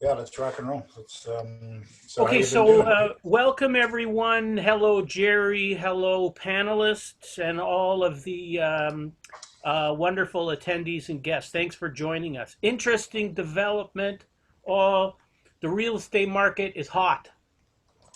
Yeah, let's rock and roll. So how Okay, you been so doing? welcome everyone. Hello, Jerry. Hello, panelists, and all of the wonderful attendees and guests. Thanks for joining us. Interesting development. All the real estate market is hot.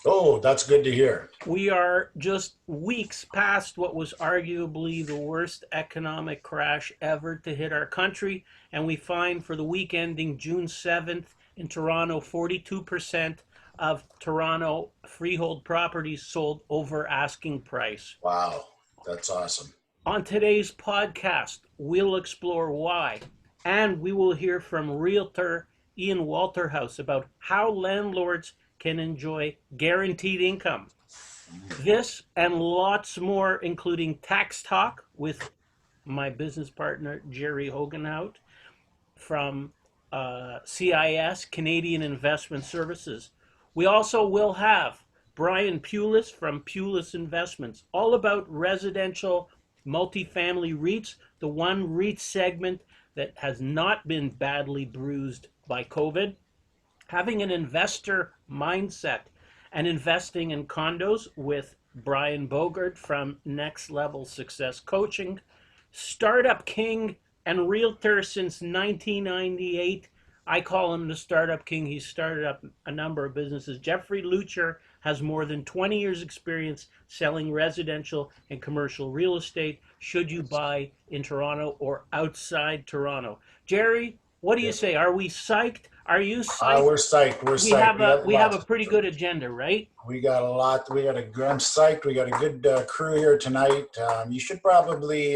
Oh, that's good to hear. We are just weeks past what was arguably the worst economic crash ever to hit our country. And we find for the week ending June 7th in Toronto, 42% of Toronto freehold properties sold over asking price. Wow, that's awesome. On today's podcast, we'll explore why, and we will hear from realtor Ian Walterhouse about how landlords can enjoy guaranteed income. This and lots more, including tax talk with my business partner, Jerry Hogenhout from CIS, Canadian Investment Services. We also will have Brian Pulis from Pulis Investments, all about residential multifamily REITs, the one REIT segment that has not been badly bruised by COVID, having an investor mindset and investing in condos with Brian Bogart from Next Level Success Coaching, startup king and realtor since 1998. I call him the startup king. He's started up a number of businesses. Jeffrey Lucher has more than 20 years experience selling residential and commercial real estate should you buy in Toronto or outside Toronto. Jerry, what do you Yeah. say? Are we psyched? Are you psyched? We're psyched. We're We psyched. have We a got we have a lots. pretty good agenda, right? We got a lot. I'm psyched. We got a good crew here tonight. You should probably,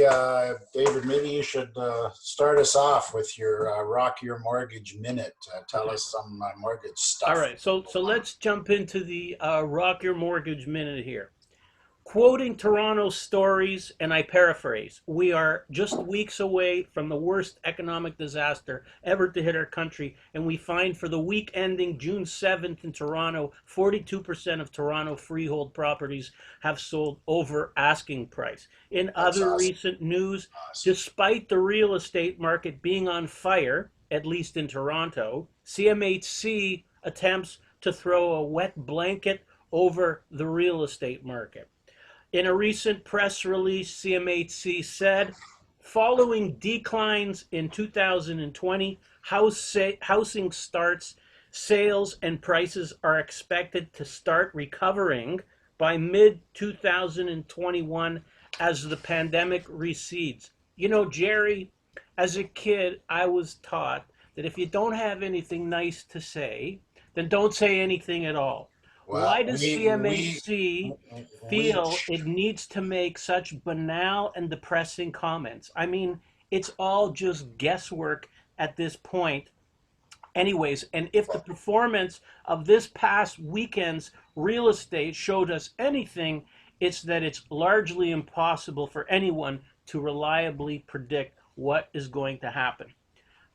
David, maybe you should start us off with your Rock Your Mortgage Minute. Tell Okay. us some mortgage All stuff. right. So let's jump into the Rock Your Mortgage Minute here. Quoting Toronto stories, and I paraphrase, we are just weeks away from the worst economic disaster ever to hit our country, and we find for the week ending June 7th in Toronto, 42% of Toronto freehold properties have sold over asking price. In That's other awesome. recent news, Awesome. despite the real estate market being on fire, at least in Toronto, CMHC attempts to throw a wet blanket over the real estate market. In a recent press release, CMHC said, following declines in 2020, housing starts, sales, and prices are expected to start recovering by mid 2021 as the pandemic recedes. You know, Jerry, as a kid, I was taught that if you don't have anything nice to say, then don't say anything at all. Why Well, does we CMHC we feel it needs to make such banal and depressing comments? I mean, it's all just guesswork at this point. Anyways, and if the performance of this past weekend's real estate showed us anything, it's that it's largely impossible for anyone to reliably predict what is going to happen.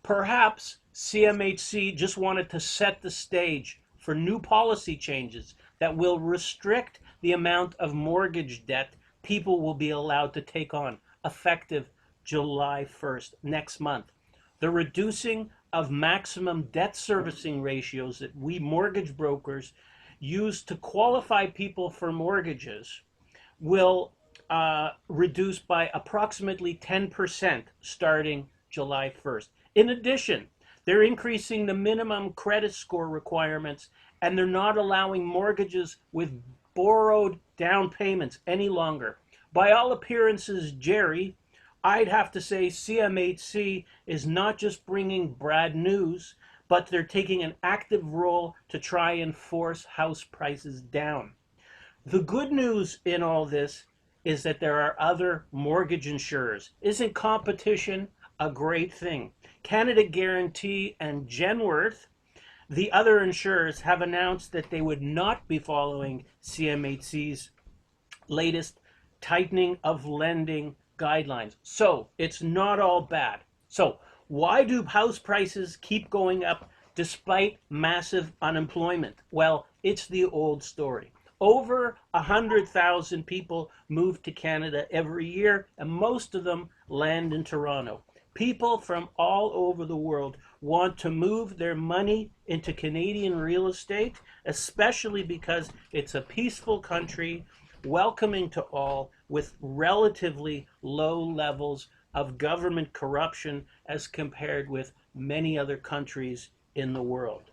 Perhaps CMHC just wanted to set the stage for new policy changes that will restrict the amount of mortgage debt people will be allowed to take on effective July 1st, next month. The reducing of maximum debt servicing ratios that we mortgage brokers use to qualify people for mortgages will reduce by approximately 10% starting July 1st. In addition, they're increasing the minimum credit score requirements and they're not allowing mortgages with borrowed down payments any longer. By all appearances, Jerry, I'd have to say CMHC is not just bringing bad news, but they're taking an active role to try and force house prices down. The good news in all this is that there are other mortgage insurers. Isn't competition a great thing? Canada Guarantee and Genworth, the other insurers, have announced that they would not be following CMHC's latest tightening of lending guidelines. So it's not all bad. So, why do house prices keep going up despite massive unemployment? Well, it's the old story. Over 100,000 people move to Canada every year, and most of them land in Toronto. People from all over the world want to move their money into Canadian real estate, especially because it's a peaceful country, welcoming to all, with relatively low levels of government corruption as compared with many other countries in the world.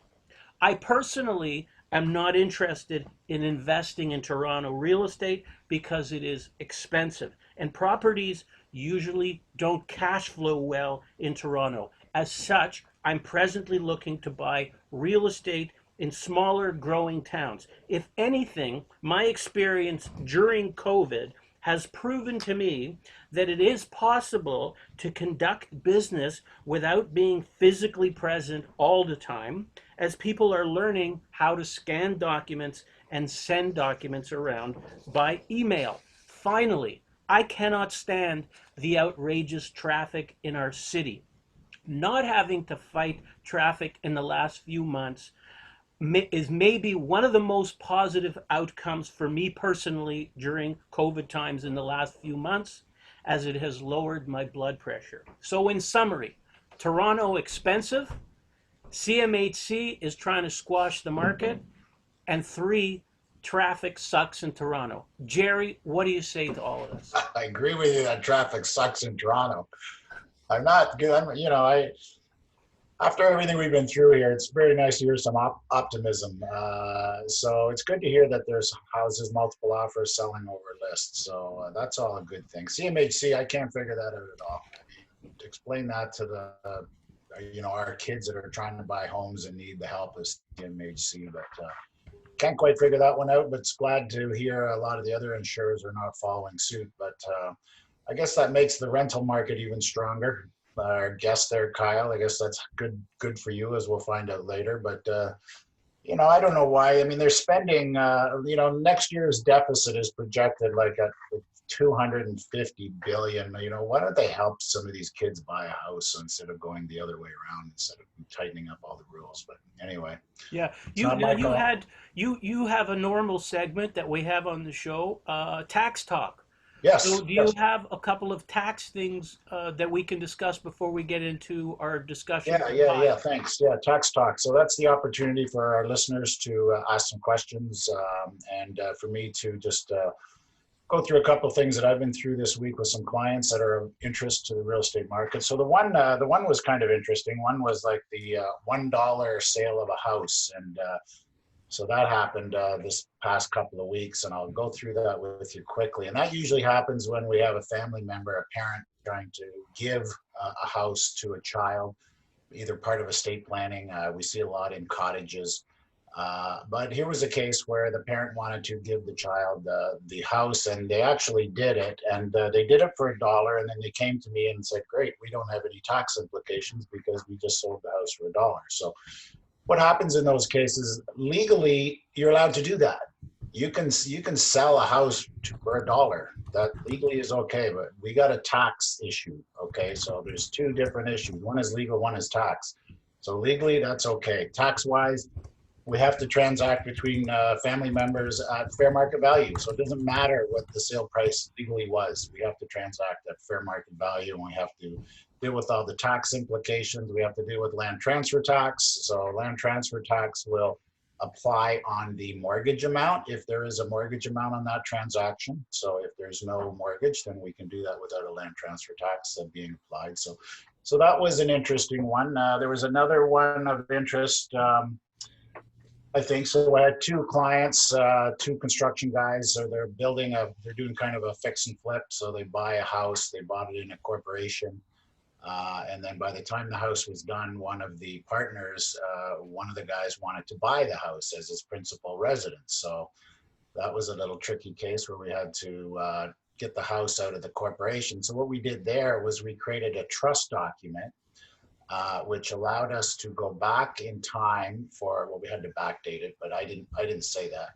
I personally am not interested in investing in Toronto real estate because it is expensive and properties usually don't cash flow well in Toronto. As such, I'm presently looking to buy real estate in smaller growing towns. If anything, my experience during COVID has proven to me that it is possible to conduct business without being physically present all the time, as people are learning how to scan documents and send documents around by email. Finally, I cannot stand the outrageous traffic in our city. Not having to fight traffic in the last few months is maybe one of the most positive outcomes for me personally during COVID times in the last few months, as it has lowered my blood pressure. So, in summary, Toronto expensive, CMHC is trying to squash the market, and three, traffic sucks in Toronto. Jerry, what do you say to all of this? I agree with you that traffic sucks in Toronto. I'm not good. After everything we've been through here, it's very nice to hear some optimism. So it's good to hear that there's houses, multiple offers, selling over lists. So that's all a good thing. CMHC, I can't figure that out at all. I mean, to explain that to the, our kids that are trying to buy homes and need the help of CMHC, but can't quite figure that one out. But it's glad to hear a lot of the other insurers are not following suit. But I guess that makes the rental market even stronger. Our guest there, Kyle. I guess that's good for you, as we'll find out later. But I don't know why. I mean, they're spending. Next year's deficit is projected like at 250 billion. Why don't they help some of these kids buy a house instead of going the other way around, instead of tightening up all the rules? But anyway, Yeah, it's not my call. you have a normal segment that we have on the show, tax talk. So, Yes, do you yes. have a couple of tax things that we can discuss before we get into our discussion Yeah, for yeah, yeah. Kyle? Thanks. Yeah, tax talk. So that's the opportunity for our listeners to ask some questions, and for me to just go through a couple of things that I've been through this week with some clients that are of interest to the real estate market. So the one was kind of interesting. One was like the $1 sale of a house, and so that happened this past couple of weeks, and I'll go through that with you quickly. And that usually happens when we have a family member, a parent, trying to give a house to a child, either part of estate planning. We see a lot in cottages. But here was a case where the parent wanted to give the child the house, and they actually did it. And they did it for $1, and then they came to me and said, "Great, we don't have any tax implications because we just sold the house for $1." So what happens in those cases? Legally, you're allowed to do that. You can sell a house for $1. That legally is okay, but we got a tax issue. Okay, so there's two different issues. One is legal, one is tax. So legally, that's okay. Tax wise, we have to transact between family members at fair market value. So it doesn't matter what the sale price legally was. We have to transact at fair market value, and we have to deal with all the tax implications. We have to deal with land transfer tax. So land transfer tax will apply on the mortgage amount if there is a mortgage amount on that transaction. So if there's no mortgage, then we can do that without a land transfer tax being applied. So that was an interesting one. There was another one of interest. I think so. I had two clients, two construction guys. So they're doing kind of a fix and flip. So they buy a house, they bought it in a corporation. And then by the time the house was done, one of the partners, one of the guys wanted to buy the house as his principal residence. So that was a little tricky case where we had to get the house out of the corporation. So what we did there was we created a trust document, which allowed us to go back in time we had to backdate it, but I didn't say that.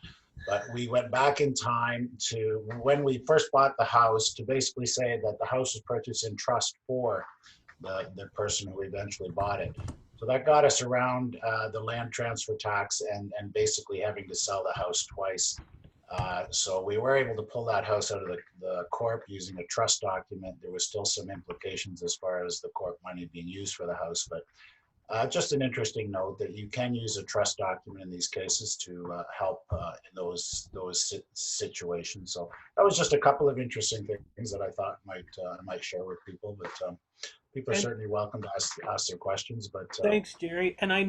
But we went back in time to when we first bought the house, to basically say that the house was purchased in trust for the person who eventually bought it. So that got us around the land transfer tax and basically having to sell the house twice So we were able to pull that house out of the corp using a trust document. There was still some implications as far as the corp money being used for the house, but just an interesting note that you can use a trust document in these cases to help in those situations. So that was just a couple of interesting things that I thought might share with people. But people are And certainly welcome to ask their questions. But thanks, Jerry. And I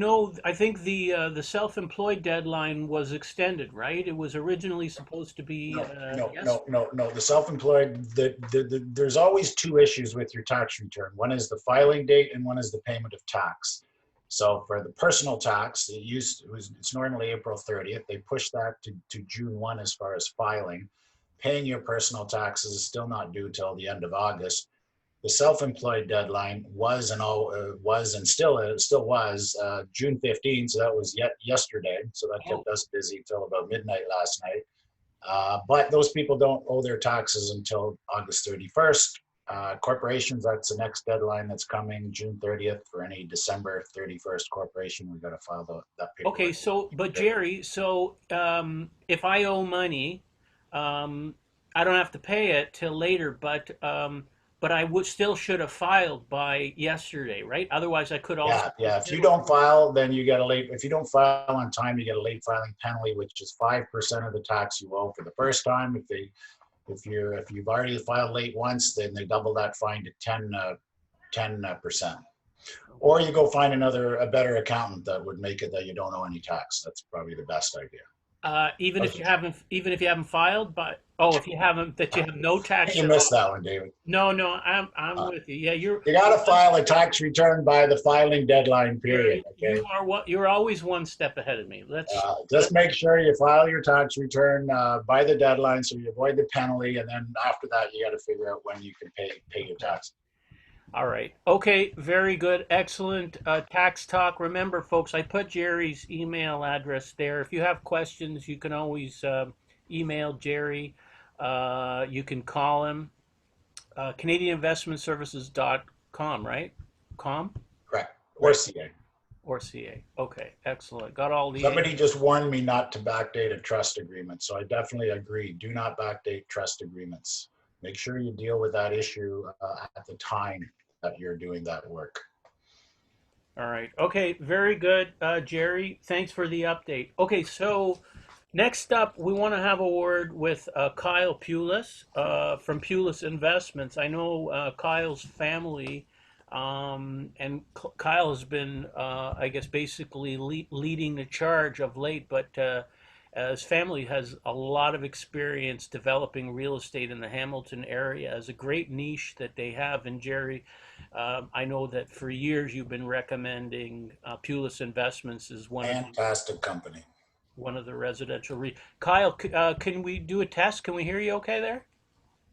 think the self-employed deadline was extended, right? It was originally supposed to be no, no, yes. no, no, no. The self-employed, there's always two issues with your tax return. One is the filing date, and one is the payment of tax. So for the personal tax, it's normally April 30th. They pushed that to June 1 as far as filing. Paying your personal taxes is still not due till the end of August. The self-employed deadline was and still was June 15th. So that was yesterday. So that Oh, kept us busy till about midnight last night. But those people don't owe their taxes until August 31st. Corporations, that's the next deadline that's coming, June 30th. For any December 31st corporation, we've got to file that okay. paperwork. So, but Jerry, so if I owe money, um, I don't have to pay it till later, but I would still should have filed by yesterday, right? Otherwise, I could also Yeah, be yeah. If you penalized. don't file, then you get a late. If you don't file on time, you get a late filing penalty, which is 5% of the tax you owe for the first time. If you've already filed late once, then they double that fine to 10%. Or you go find a better accountant that would make it that you don't owe any tax. That's probably the best idea. Even if you haven't filed, but oh, if you haven't, that you have no tax You at missed all. that one, David. No, no, I'm Uh, with you. Yeah, you're you got to file a tax return by the filing deadline period. Jerry, Okay. you're always one step ahead of me. Just make sure you file your tax return by the deadline so you avoid the penalty. And then after that, you got to figure out when you can pay your Okay. tax. All right. Okay. Very good. Excellent. Tax talk. Remember, folks, I put Jerry's email address there. If you have questions, you can always email Jerry. You can call him. CanadianInvestmentServices.com, right? Com Correct. Or Right. CA. Or CA. Okay. Excellent. Got all the. Somebody just warned me not to backdate a trust agreement. So I definitely agree. Do not backdate trust agreements. Make sure you deal with that issue at the time that you're doing that work. All right. Okay. Very good, Jerry. Thanks for the update. Okay. So next up, we want to have a word with Kyle Pulis from Pulis Investments. I know Kyle's family, and Kyle has been, I guess, basically leading the charge of late, but his family has a lot of experience developing real estate in the Hamilton area as a great niche that they have. And Jerry, I know that for years you've been recommending Pulis Investments as Fantastic company. one of the residential Kyle, can we do a test? Can we hear you okay there?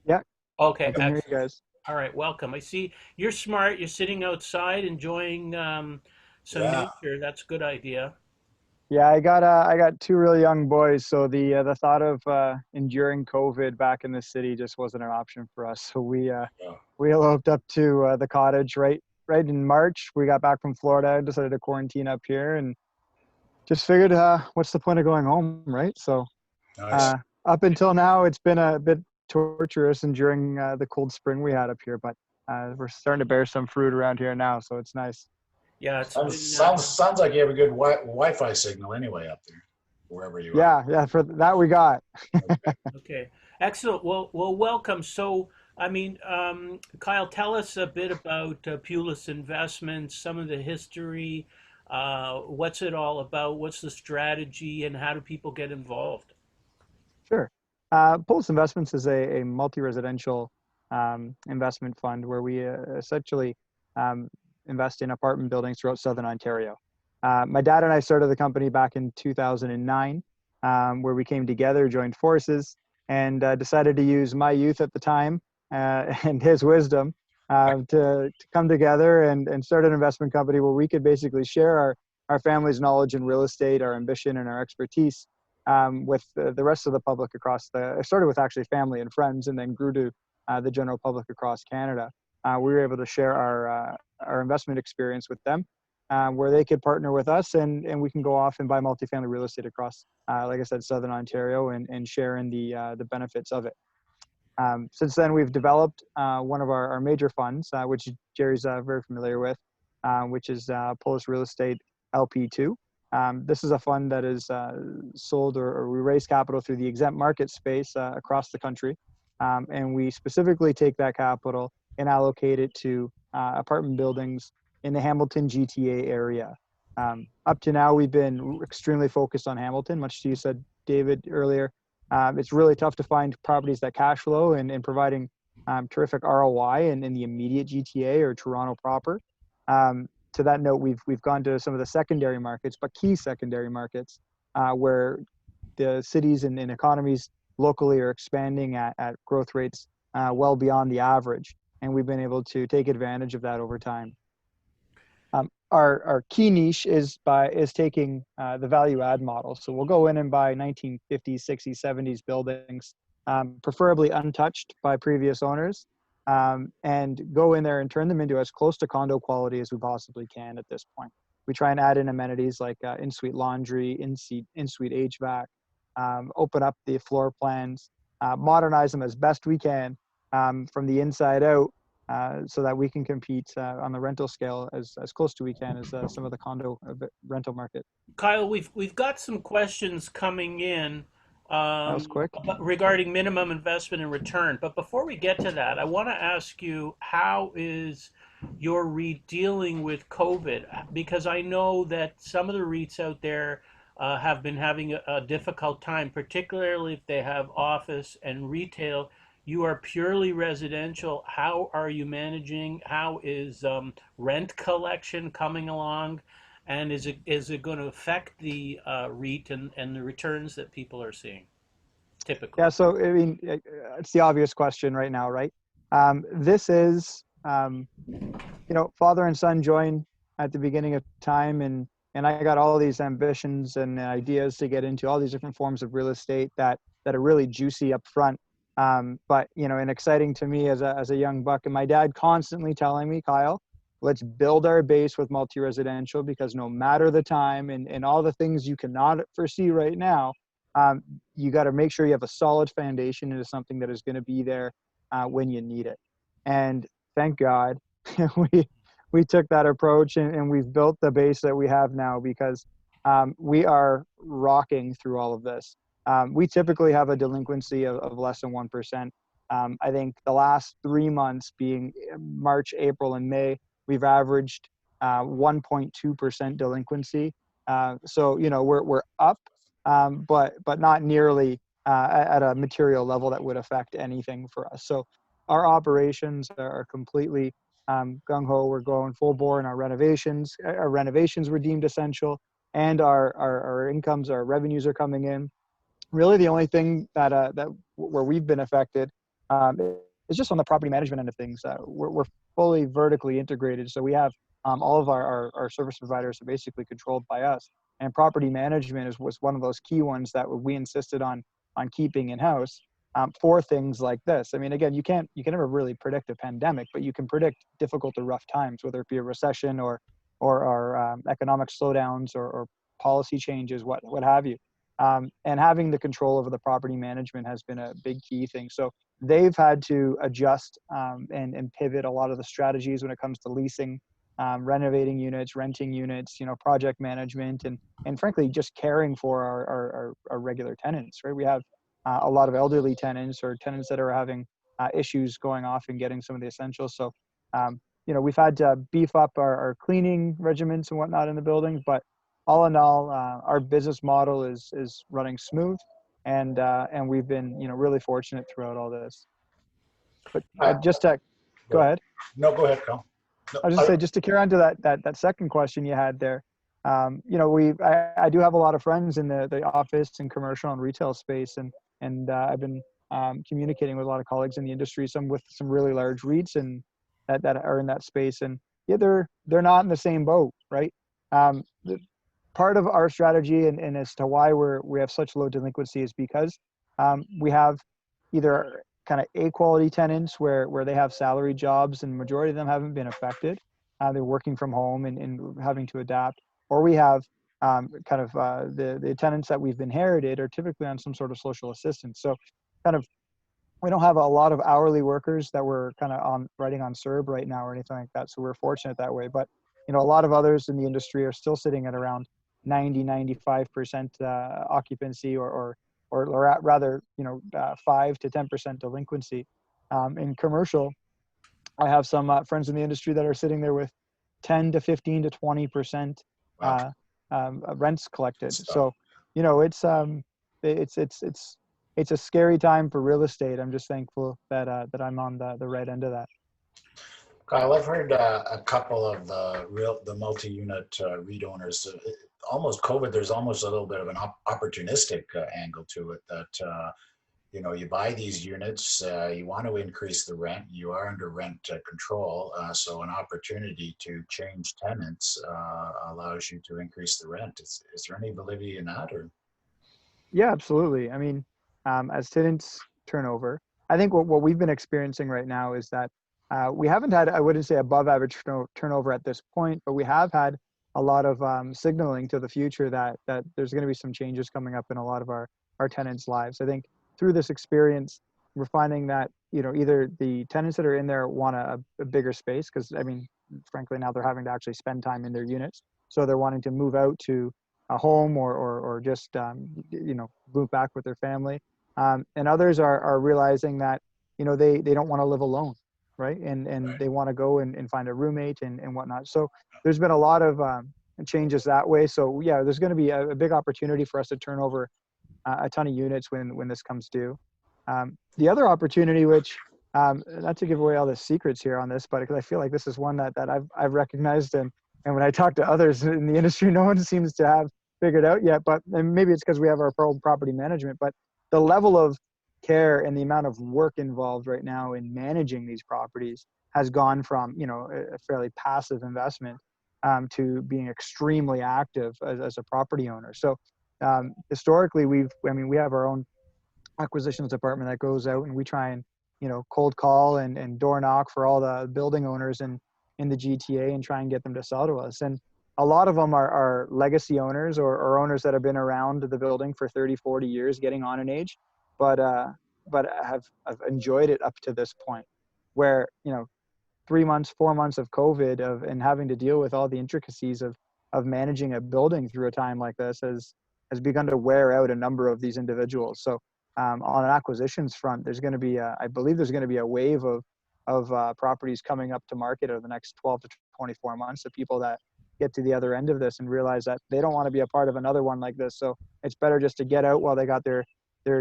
Yeah, I Okay, can hear you excellent. guys. All right, welcome. I see you're smart. You're sitting outside enjoying some Yeah. nature. That's a good idea. Yeah, I got two really young boys, so the thought of enduring COVID back in the city just wasn't an option for us. So Yeah. we eloped up to the cottage right in March. We got back from Florida, decided to quarantine up here, and just figured, what's the point of going home, right? So Nice. uh, up until now, it's been a bit torturous enduring the cold spring we had up here, but we're starting to bear some fruit around here now, so it's nice. Yeah, it's Sounds, been sounds, sounds like you have a good Wi-Fi signal anyway up there, wherever you are. Yeah, for that we got. Okay. okay. Excellent. Well, welcome. So, I mean, Kyle, tell us a bit about Pulis Investments, some of the history. What's it all about? What's the strategy, and how do people get involved? Sure. Pulse Investments is a multi-residential investment fund where we essentially um, invest in apartment buildings throughout Southern Ontario. My dad and I started the company back in 2009, where we came together, joined forces, and decided to use my youth at the time and his wisdom to come together and start an investment company where we could basically share our family's knowledge in real estate, our ambition, and our expertise with the rest of the public across I started with actually family and friends and then grew to the general public across Canada. We were able to share our investment experience with them where they could partner with us, and we can go off and buy multifamily real estate across, like I said, Southern Ontario, and share in the benefits of it. Since then, we've developed one of our major funds, which Jerry's very familiar with, which is Polish Real Estate LP2. This is a fund that is sold, or we raise capital through the exempt market space across the country. And we specifically take that capital and allocate it to apartment buildings in the Hamilton GTA area. Up to now, we've been extremely focused on Hamilton, much as you said, David, earlier. It's really tough to find properties that cash flow and providing terrific ROI in the immediate GTA or Toronto proper. To that note, we've gone to some of the secondary markets, but key secondary markets, where the cities and economies locally are expanding at growth rates well beyond the average, and we've been able to take advantage of that over time. Our key niche is taking the value add model. So we'll go in and buy 1950s, 60s, 70s buildings, preferably untouched by previous owners, and go in there and turn them into as close to condo quality as we possibly can at this point. We try and add in amenities like in-suite laundry, in-suite HVAC, open up the floor plans, modernize them as best we can from the inside out, so that we can compete on the rental scale as close to we can as some of the condo rental market. Kyle, we've got some questions coming in That was quick. regarding minimum investment and return. But before we get to that, I want to ask you, how is your REIT dealing with COVID? Because I know that some of the REITs out there have been having a difficult time, particularly if they have office and retail. You are purely residential. How are you managing? How is rent collection coming along? And is it going to affect the REIT and the returns that people are seeing typically? Yeah, so I mean, it's the obvious question right now, right? This is, father and son joined at the beginning of time, and I got all these ambitions and ideas to get into all these different forms of real estate that are really juicy up front. But and exciting to me as a young buck, and my dad constantly telling me, Kyle, let's build our base with multi-residential, because no matter the time and all the things you cannot foresee right now, you got to make sure you have a solid foundation into something that is going to be there when you need it. And thank God we took that approach, and we've built the base that we have now, because we are rocking through all of this. We typically have a delinquency of less than 1%. I think the last 3 months, being March, April, and May, we've averaged 1.2% delinquency. So we're up, but not nearly at a material level that would affect anything for us. So our operations are completely gung ho. We're going full bore in our renovations. Our renovations were deemed essential, and our incomes, our revenues are coming in. Really, the only thing that where we've been affected is just on the property management end of things. We're fully vertically integrated, so we have all of our service providers are basically controlled by us. And property management was one of those key ones that we insisted on keeping in house for things like this. I mean, again, you can never really predict a pandemic, but you can predict difficult or rough times, whether it be a recession or economic slowdowns or policy changes, what have you. And having the control over the property management has been a big key thing. So they've had to adjust and pivot a lot of the strategies when it comes to leasing, renovating units, renting units, project management, and frankly, just caring for our regular tenants, right? We have a lot of elderly tenants or tenants that are having issues going off and getting some of the essentials. So, we've had to beef up our cleaning regimens and whatnot in the building, but all in all, our business model is running smooth, and we've been really fortunate throughout all this. But just to go ahead. No, go ahead, Carl. No, I was just say, just to carry on to that second question you had there. I do have a lot of friends in the office and commercial and retail space, and I've been communicating with a lot of colleagues in the industry, some with some really large REITs and that are in that space, and yeah, they're not in the same boat, right? Part of our strategy and as to why we have such low delinquency is because we have either kind of A quality tenants where they have salary jobs, and majority of them haven't been affected, they're working from home and having to adapt, or we have the tenants that we've inherited are typically on some sort of social assistance. So kind of we don't have a lot of hourly workers that we're kind of on writing on CERB right now or anything like that. So we're fortunate that way. But, a lot of others in the industry are still sitting at around 95% occupancy or rather, 5 to 10% delinquency. In commercial, I have some friends in the industry that are sitting there with 10 to 15 to 20% Wow. rents collected. Stuff. So, it's a scary time for real estate. I'm just thankful that I'm on the right end of that. Kyle, I've heard a couple of the multi-unit REIT owners. Almost COVID, there's almost a little bit of an opportunistic angle to it that you buy these units, you want to increase the rent, you are under rent control, so an opportunity to change tenants allows you to increase the rent. Is there any validity in that, or? Yeah, absolutely. I mean, as tenants turnover, I think what we've been experiencing right now is that we haven't had, I wouldn't say above average turnover at this point, but we have had a lot of signaling to the future that there's going to be some changes coming up in a lot of our tenants' lives. I think through this experience, we're finding that, either the tenants that are in there want a bigger space, because I mean, frankly, now they're having to actually spend time in their units. So they're wanting to move out to a home or just, move back with their family. And others are realizing that, they don't want to live alone, right? And they want to go and find a roommate and whatnot. So there's been a lot of changes that way. So yeah, there's going to be a big opportunity for us to turn over a ton of units when this comes due. The other opportunity, which not to give away all the secrets here on this, but because I feel like this is one that I've recognized, and when I talk to others in the industry, no one seems to have figured out yet. But and maybe it's because we have our own property management, but the level of care and the amount of work involved right now in managing these properties has gone from a fairly passive investment to being extremely active as a property owner. So historically, we have our own acquisitions department that goes out and we try and cold call and door knock for all the building owners in the GTA and try and get them to sell to us. And a lot of them are legacy owners or owners that have been around the building for 30, 40 years, getting on in age, but have enjoyed it up to this point where 3 months, 4 months of COVID and having to deal with all the intricacies of managing a building through a time like this has begun to wear out a number of these individuals. So on an acquisitions front, there's going to be I believe there's going to be a wave of properties coming up to market over the next 12 to 24 months of people that get to the other end of this and realize that they don't want to be a part of another one like this. So it's better just to get out while they got their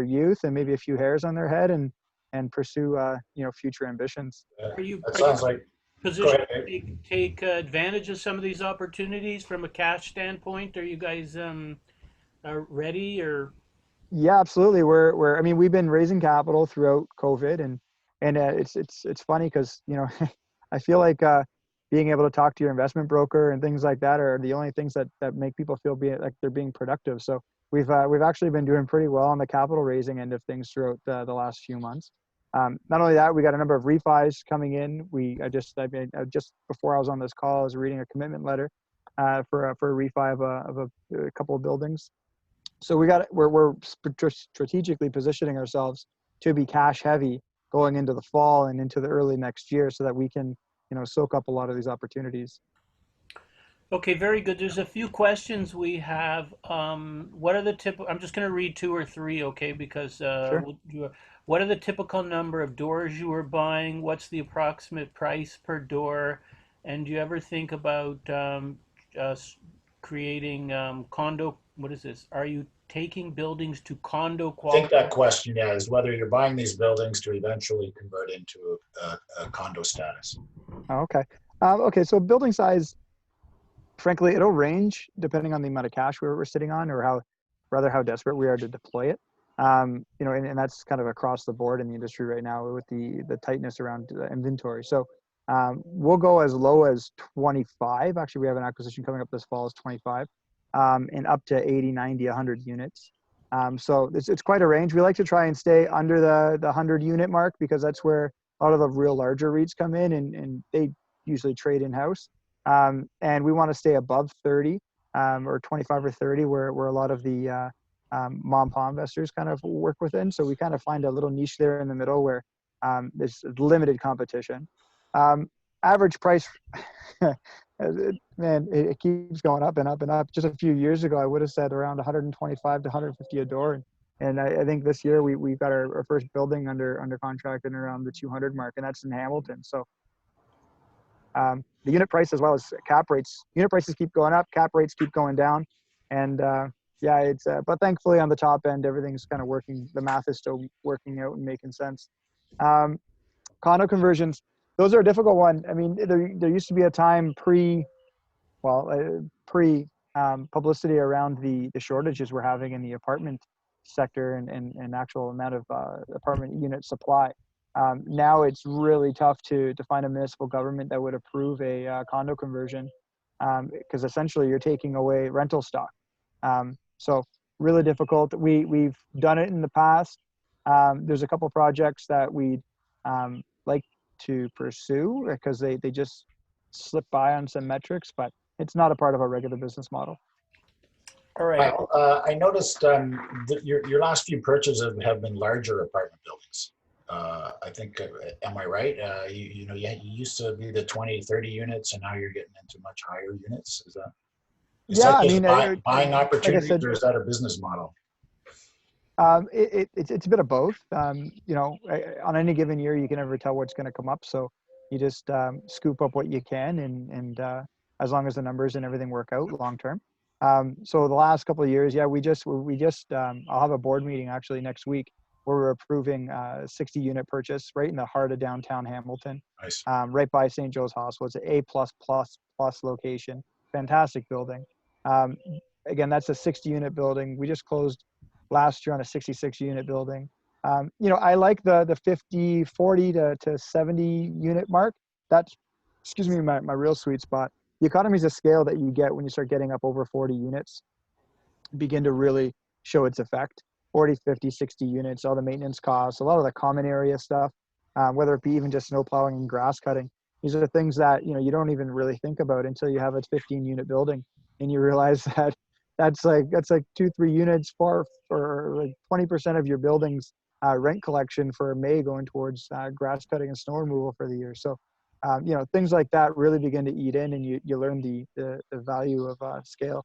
youth and maybe a few hairs on their head and pursue future ambitions. Are you That sounds like. Go positioned ahead, to take advantage of some of these opportunities from a cash standpoint? Are you guys ready or? Yeah, absolutely. We've been raising capital throughout COVID and it's funny because, I feel like being able to talk to your investment broker and things like that are the only things that make people feel like they're being productive. So we've actually been doing pretty well on the capital raising end of things throughout the last few months. Not only that, we got a number of refis coming in. Just before I was on this call, I was reading a commitment letter for a refi of a couple of buildings. So we're strategically positioning ourselves to be cash heavy going into the fall and into the early next year so that we can, soak up a lot of these opportunities. Okay, very good. There's a few questions we have. What are the I'm just going to read two or three, okay? Because Sure. what are the typical number of doors you are buying? What's the approximate price per door? And do you ever think about creating condo? What is this? Are you taking buildings to condo I think quality? that question, is whether you're buying these buildings to eventually convert into a condo status. Oh, okay. Okay. So building size, frankly, it'll range depending on the amount of cash we're sitting on or how desperate we are to deploy it. And that's kind of across the board in the industry right now with the tightness around inventory. So we'll go as low as 25. Actually, we have an acquisition coming up this fall is 25, and up to 80, 90, 100 units. So it's quite a range. We like to try and stay under the 100 unit mark because that's where a lot of the real larger REITs come in and they usually trade in-house. And we want to stay above 30 or 25 or 30, where a lot of the mom and pop investors kind of work within. So we kind of find a little niche there in the middle where there's limited competition. Average price, man, it keeps going up and up and up. Just a few years ago, I would have said around 125 to 150 a door. And I think this year we've got our first building under contract and around the 200 mark, and that's in Hamilton. So the unit price as well as cap rates, unit prices keep going up, cap rates keep going down. And yeah, it's, but thankfully on the top end, everything's kind of working. The math is still working out and making sense. Condo conversions, those are a difficult one. I mean, there used to be a time pre publicity around the shortages we're having in the apartment sector and actual amount of apartment unit supply. Now it's really tough to find a municipal government that would approve a condo conversion because essentially you're taking away rental stock. So really difficult. We've done it in the past. There's a couple projects that we'd like to pursue because they just slip by on some metrics, but it's not a part of our regular business model. All right. I noticed your last few purchases have been larger apartment buildings. I think, am I right? You used to be the 20, 30 units, and now you're getting into much higher units. Is Yeah, that I just mean, buying opportunities, said, or is that a business model? It's a bit of both. On any given year, you can never tell what's going to come up. So you just scoop up what you can, and as long as the numbers and everything work out long term. So the last couple of years, yeah, we just I'll have a board meeting actually next week where we're approving 60 unit purchase right in the heart of downtown Hamilton. Nice. Right by St. Joe's Hospital. It's an A++ location. Fantastic building. Again, that's a 60 unit building. We just closed last year on a 66 unit building. I like the 50, 40 to 70 unit mark. That's, excuse me, my real sweet spot. The economies of scale that you get when you start getting up over 40 units begin to really show its effect. 40, 50, 60 units, all the maintenance costs, a lot of the common area stuff, whether it be even just snow plowing and grass cutting. These are the things that, you don't even really think about until you have a 15 unit building and you realize that that's like 2-3 units for like 20% of your building's rent collection for May going towards grass cutting and snow removal for the year. So, things like that really begin to eat in, and you learn the value of scale.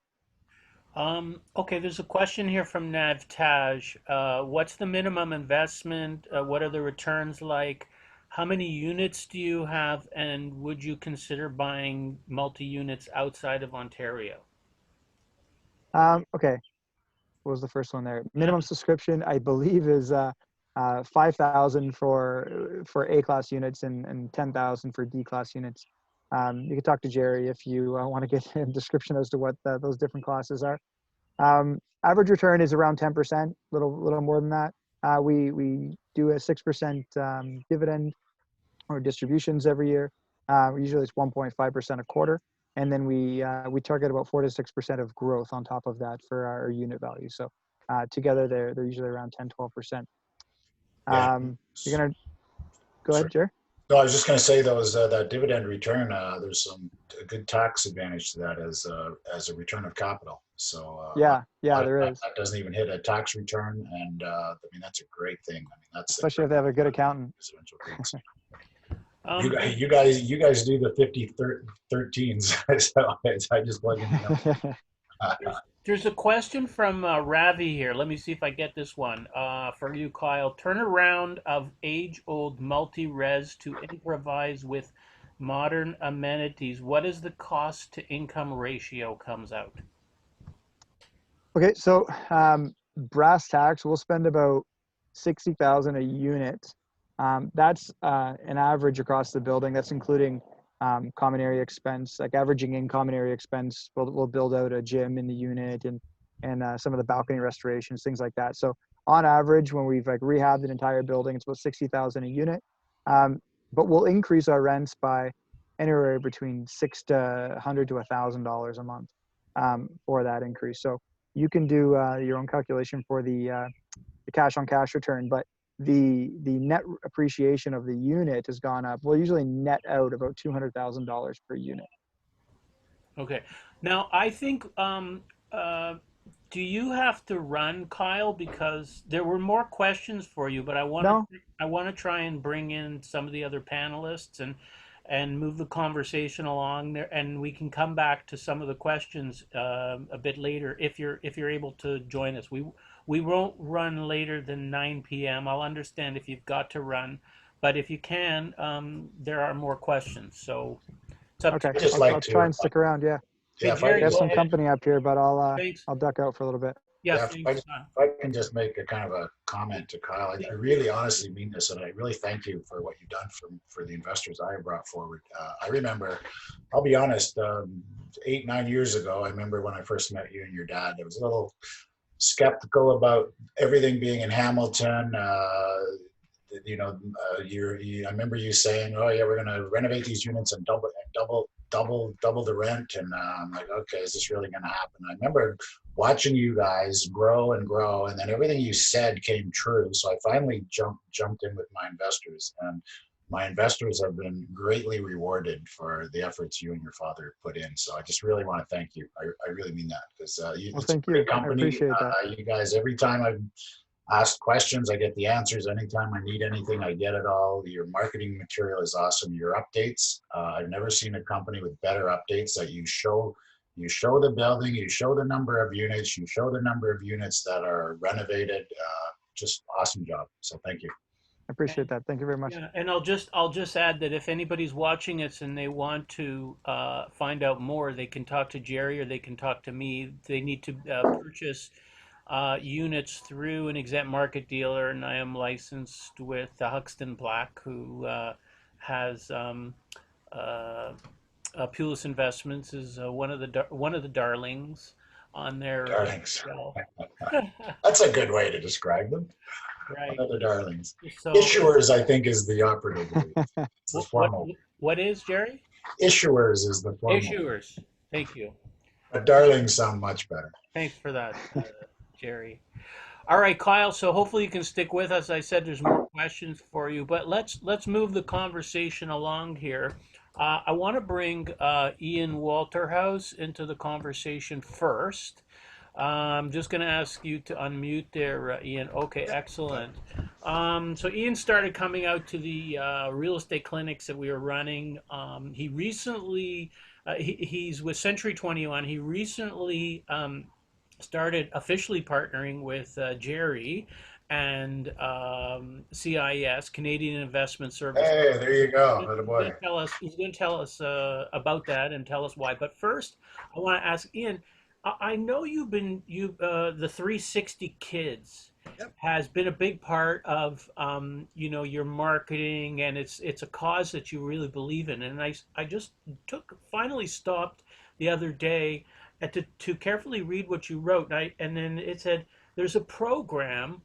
Okay, there's a question here from Navtaj. What's the minimum investment? What are the returns like? How many units do you have? And would you consider buying multi-units outside of Ontario? Okay, what was the first one there? Minimum subscription, I believe, is 5,000 for A-class units and 10,000 for D-class units. You can talk to Jerry if you want to get a description as to what those different classes are. Average return is around 10%, little more than that. We do a 6% dividend or distributions every year. Usually it's 1.5% a quarter, and then we target about 4 to 6% of growth on top of that for our unit value. So together they're usually around 10-12%. You're gonna go ahead, Jerry. No, I was just going to say that dividend return. There's a good tax advantage to that as a return of capital. So yeah, there is. That doesn't even hit a tax return, and I mean that's a great thing. I mean that's especially if they have a good accountant. You guys do the 50-13s. So I just plug in. There's a question from Ravi here. Let me see if I get this one. For you, Kyle. Turnaround of age-old multi-res to improvise with modern amenities. What is the cost to income ratio comes out? Okay, so brass tacks, we'll spend about 60,000 a unit. That's an average across the building. That's including common area expense, like averaging in common area expense. We'll build out a gym in the unit and some of the balcony restorations, things like that. So on average, when we've like rehabbed an entire building, it's about 60,000 a unit. But we'll increase our rents by anywhere between $600 to $1,000 a month for that increase. So you can do your own calculation for the cash on cash return, but the net appreciation of the unit has gone up. We'll usually net out about $200,000 per unit. Okay. Now, I think, do you have to run, Kyle? Because there were more questions for you, but No? I want to try and bring in some of the other panelists and move the conversation along there, and we can come back to some of the questions a bit later if you're able to join us. We won't run later than 9 p.m. I'll understand if you've got to run, but if you can, there are more questions. So it's up to Okay. I just I'll like try to, and stick around. Yeah. Hey, yeah, if I Jerry, We can have go just some ahead. company up here, but Thanks. I'll duck out for a little bit. Yeah, Yeah, thanks. if I can just make a kind of a comment to Kyle, I really honestly mean this, and I really thank you for what you've done for the investors I brought forward. I remember, I'll be honest, 8, 9 years ago, I remember when I first met you and your dad, I was a little skeptical about everything being in Hamilton. I remember you saying, "Oh yeah, we're going to renovate these units and double the rent." And I'm like, "Okay, is this really going to happen?" I remember watching you guys grow and grow, and then everything you said came true. So I finally jumped in with my investors, and my investors have been greatly rewarded for the efforts you and your father put in. So I just really want to thank you. I really mean that because Well, it's a thank great you. I company. appreciate that. You guys, every time I've asked questions, I get the answers. Anytime I need anything, I get it all. Your marketing material is awesome. Your updates, I've never seen a company with better updates that you show the building, you show the number of units, you show the number of units that are renovated. Just awesome job. So thank you. I appreciate that. Thank you very much. Yeah, and I'll just add that if anybody's watching us and they want to find out more, they can talk to Jerry or they can talk to me. They need to purchase units through an exempt market dealer, and I am licensed with Huxton Black, who has uh, Pulis Investments is one of the darlings on their Darlings. shelf. That's a good way to describe them. One Right. of the darlings. So, Issuers, I think, is the operative word. It's the what what formal. what is Jerry? Issuers is the formal, Issuers. Thank you. but darlings sound much better. Thanks for that, Jerry. All right, Kyle. So hopefully you can stick with us. I said there's more questions for you, but let's move the conversation along here. I want to bring Ian Walterhouse into the conversation first. I'm just going to ask you to unmute there, Ian. Okay, excellent. So Ian started coming out to the real estate clinics that we were running. He recently, he's with Century 21. He recently started officially partnering with Jerry and CIS, Canadian Investment Services. Hey, there you go. Atta boy. He's going to tell us about that and tell us why. But first, I want to ask Ian. I know the 360 Kids Yep. has been a big part of your marketing, and it's a cause that you really believe in. And I just finally stopped the other day to carefully read what you wrote, and then it said there's a program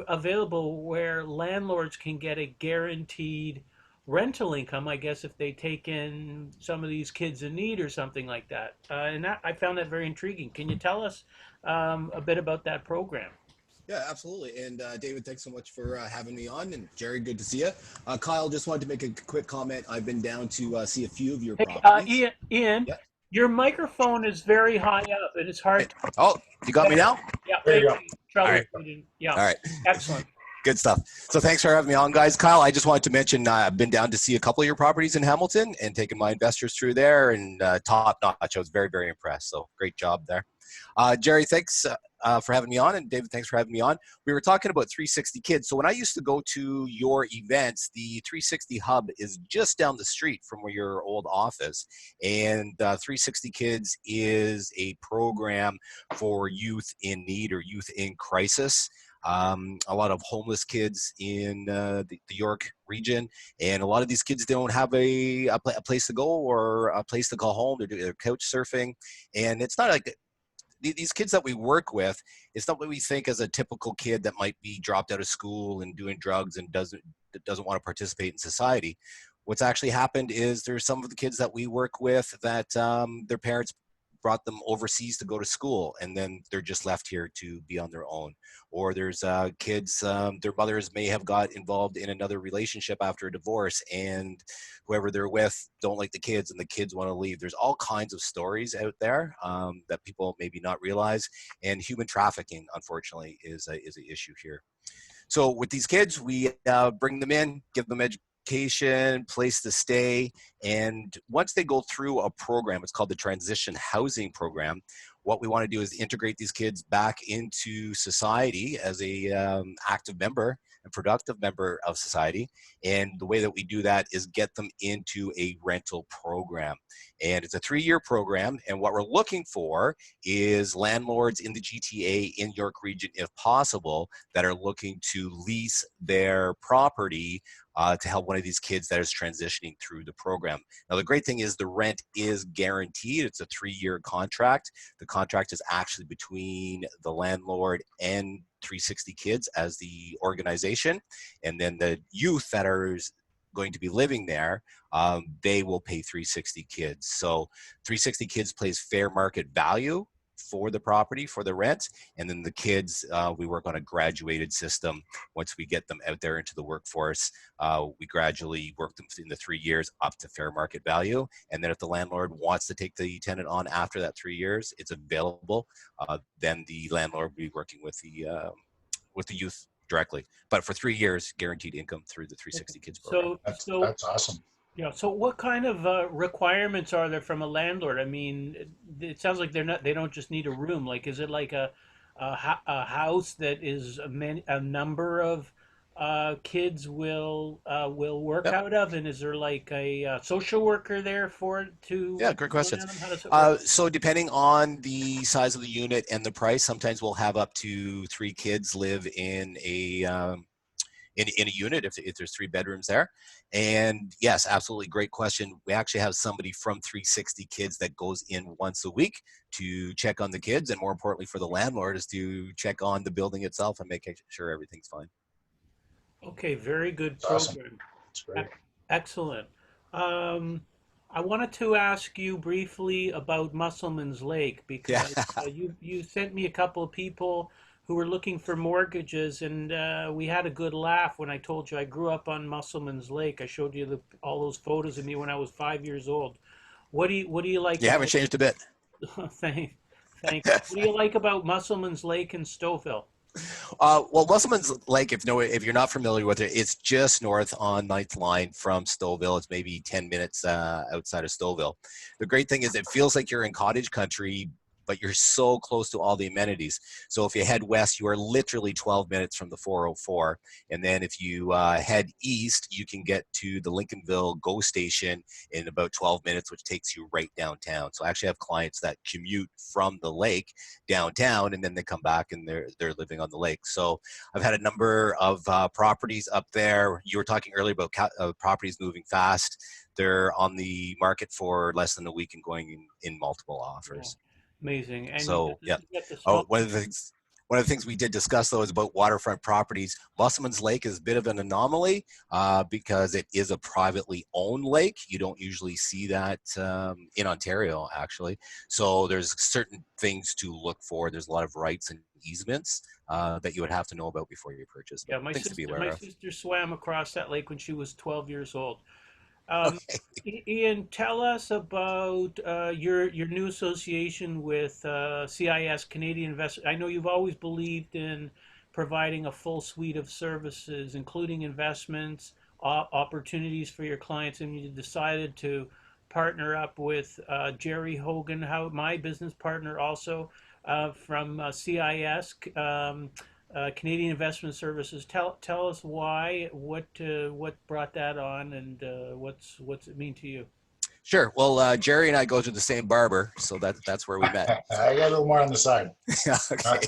available where landlords can get a guaranteed rental income, I guess, if they take in some of these kids in need or something like that. I found that very intriguing. Can you tell us a bit about that program? Yeah, absolutely. And David, thanks so much for having me on. And Jerry, good to see you. Kyle, just wanted to make a quick comment. I've been down to see a few of your Hey, properties. Ian, Yeah. your microphone is very high up, and it's hard. Oh, you got me now? Yeah, There you thank go. you. All right. Yeah, All right. excellent. Good stuff. So thanks for having me on, guys. Kyle, I just wanted to mention I've been down to see a couple of your properties in Hamilton and taken my investors through there, and top notch. I was very, very impressed. So great job there. Jerry, thanks for having me on, and David, thanks for having me on. We were talking about 360 Kids. So when I used to go to your events, the 360 Hub is just down the street from where your old office, and 360 Kids is a program for youth in need or youth in crisis. A lot of homeless kids in the York region, and a lot of these kids don't have a place to go or a place to call home. They're couch surfing, and it's not like these kids that we work with. It's not what we think as a typical kid that might be dropped out of school and doing drugs and doesn't want to participate in society. What's actually happened is there's some of the kids that we work with that their parents brought them overseas to go to school, and then they're just left here to be on their own. Or there's kids, their mothers may have got involved in another relationship after a divorce, and whoever they're with don't like the kids, and the kids want to leave. There's all kinds of stories out there that people maybe not realize, and human trafficking, unfortunately, is an issue here. So with these kids, we bring them in, give them education, place to stay, and once they go through a program, it's called the Transition Housing Program. What we want to do is integrate these kids back into society as a active member and productive member of society. And the way that we do that is get them into a rental program. And it's a 3-year program. And what we're looking for is landlords in the GTA, in York Region, if possible, that are looking to lease their property to help one of these kids that is transitioning through the program. Now, the great thing is the rent is guaranteed. It's a 3-year contract. The contract is actually between the landlord and 360 Kids as the organization. And then the youth that are going to be living there, they will pay 360 Kids. So 360 Kids pays fair market value for the property, for the rent, and then the kids, we work on a graduated system. Once we get them out there into the workforce, we gradually work them in the 3 years up to fair market value, and then if the landlord wants to take the tenant on after that 3 years, it's available. Then the landlord will be working with the youth directly, but for 3 years, guaranteed income through the 360 Kids program. That's awesome. Yeah. So what kind of requirements are there from a landlord? I mean, it sounds like they don't just need a room. Like, is it like a house that is a number of kids will work Yep. out of, and is there like a social worker there for it to? Yeah, great question. How does it work? So depending on the size of the unit and the price, sometimes we'll have up to 3 kids live in a unit if there's 3 bedrooms there. And yes, absolutely, great question. We actually have somebody from 360 Kids that goes in once a week to check on the kids, and more importantly for the landlord is to check on the building itself and make sure everything's fine. Okay, very good That's awesome. program. That's great. Excellent. Um, I wanted to ask you briefly about Musselman's Lake because Yeah. you sent me a couple of people who were looking for mortgages, and we had a good laugh when I told you I grew up on Musselman's Lake. I showed you all those photos of me when I was 5 years old. What do you like You haven't about changed a bit. thank you. What do you like about Musselman's Lake in Stouffville? Well, Musselman's Lake, if you're not familiar with it, it's just north on 9th Line from Stouffville. It's maybe 10 minutes outside of Stouffville. The great thing is it feels like you're in cottage country, but you're so close to all the amenities. So if you head west, you are literally 12 minutes from the 404. And then if you head east, you can get to the Lincolnville GO station in about 12 minutes, which takes you right downtown. So I actually have clients that commute from the lake downtown, and then they come back and they're living on the lake. So I've had a number of properties up there. You were talking earlier about properties moving fast. They're on the market for less than a week and going in multiple offers. Yeah, amazing. And So yeah. you got the Oh, smoke. one of the things we did discuss though is about waterfront properties. Musselman's Lake is a bit of an anomaly because it is a privately owned lake. You don't usually see that in Ontario, actually. So there's certain things to look for. There's a lot of rights and easements that you would have to know about before you purchase. Yeah, my Things to be sister, aware my of. sister swam across that lake when she was 12 years old. Okay. Ian, tell us about your new association with CIS, Canadian Investment. I know you've always believed in providing a full suite of services, including investments, opportunities for your clients, and you decided to partner up with Jerry Hogan, my business partner, also from CIS. Canadian Investment Services. Tell us why, what brought that on, and what's it mean to you? Sure. Well, Jerry and I go to the same barber, so that's where we met. I got a little more on the side. Okay.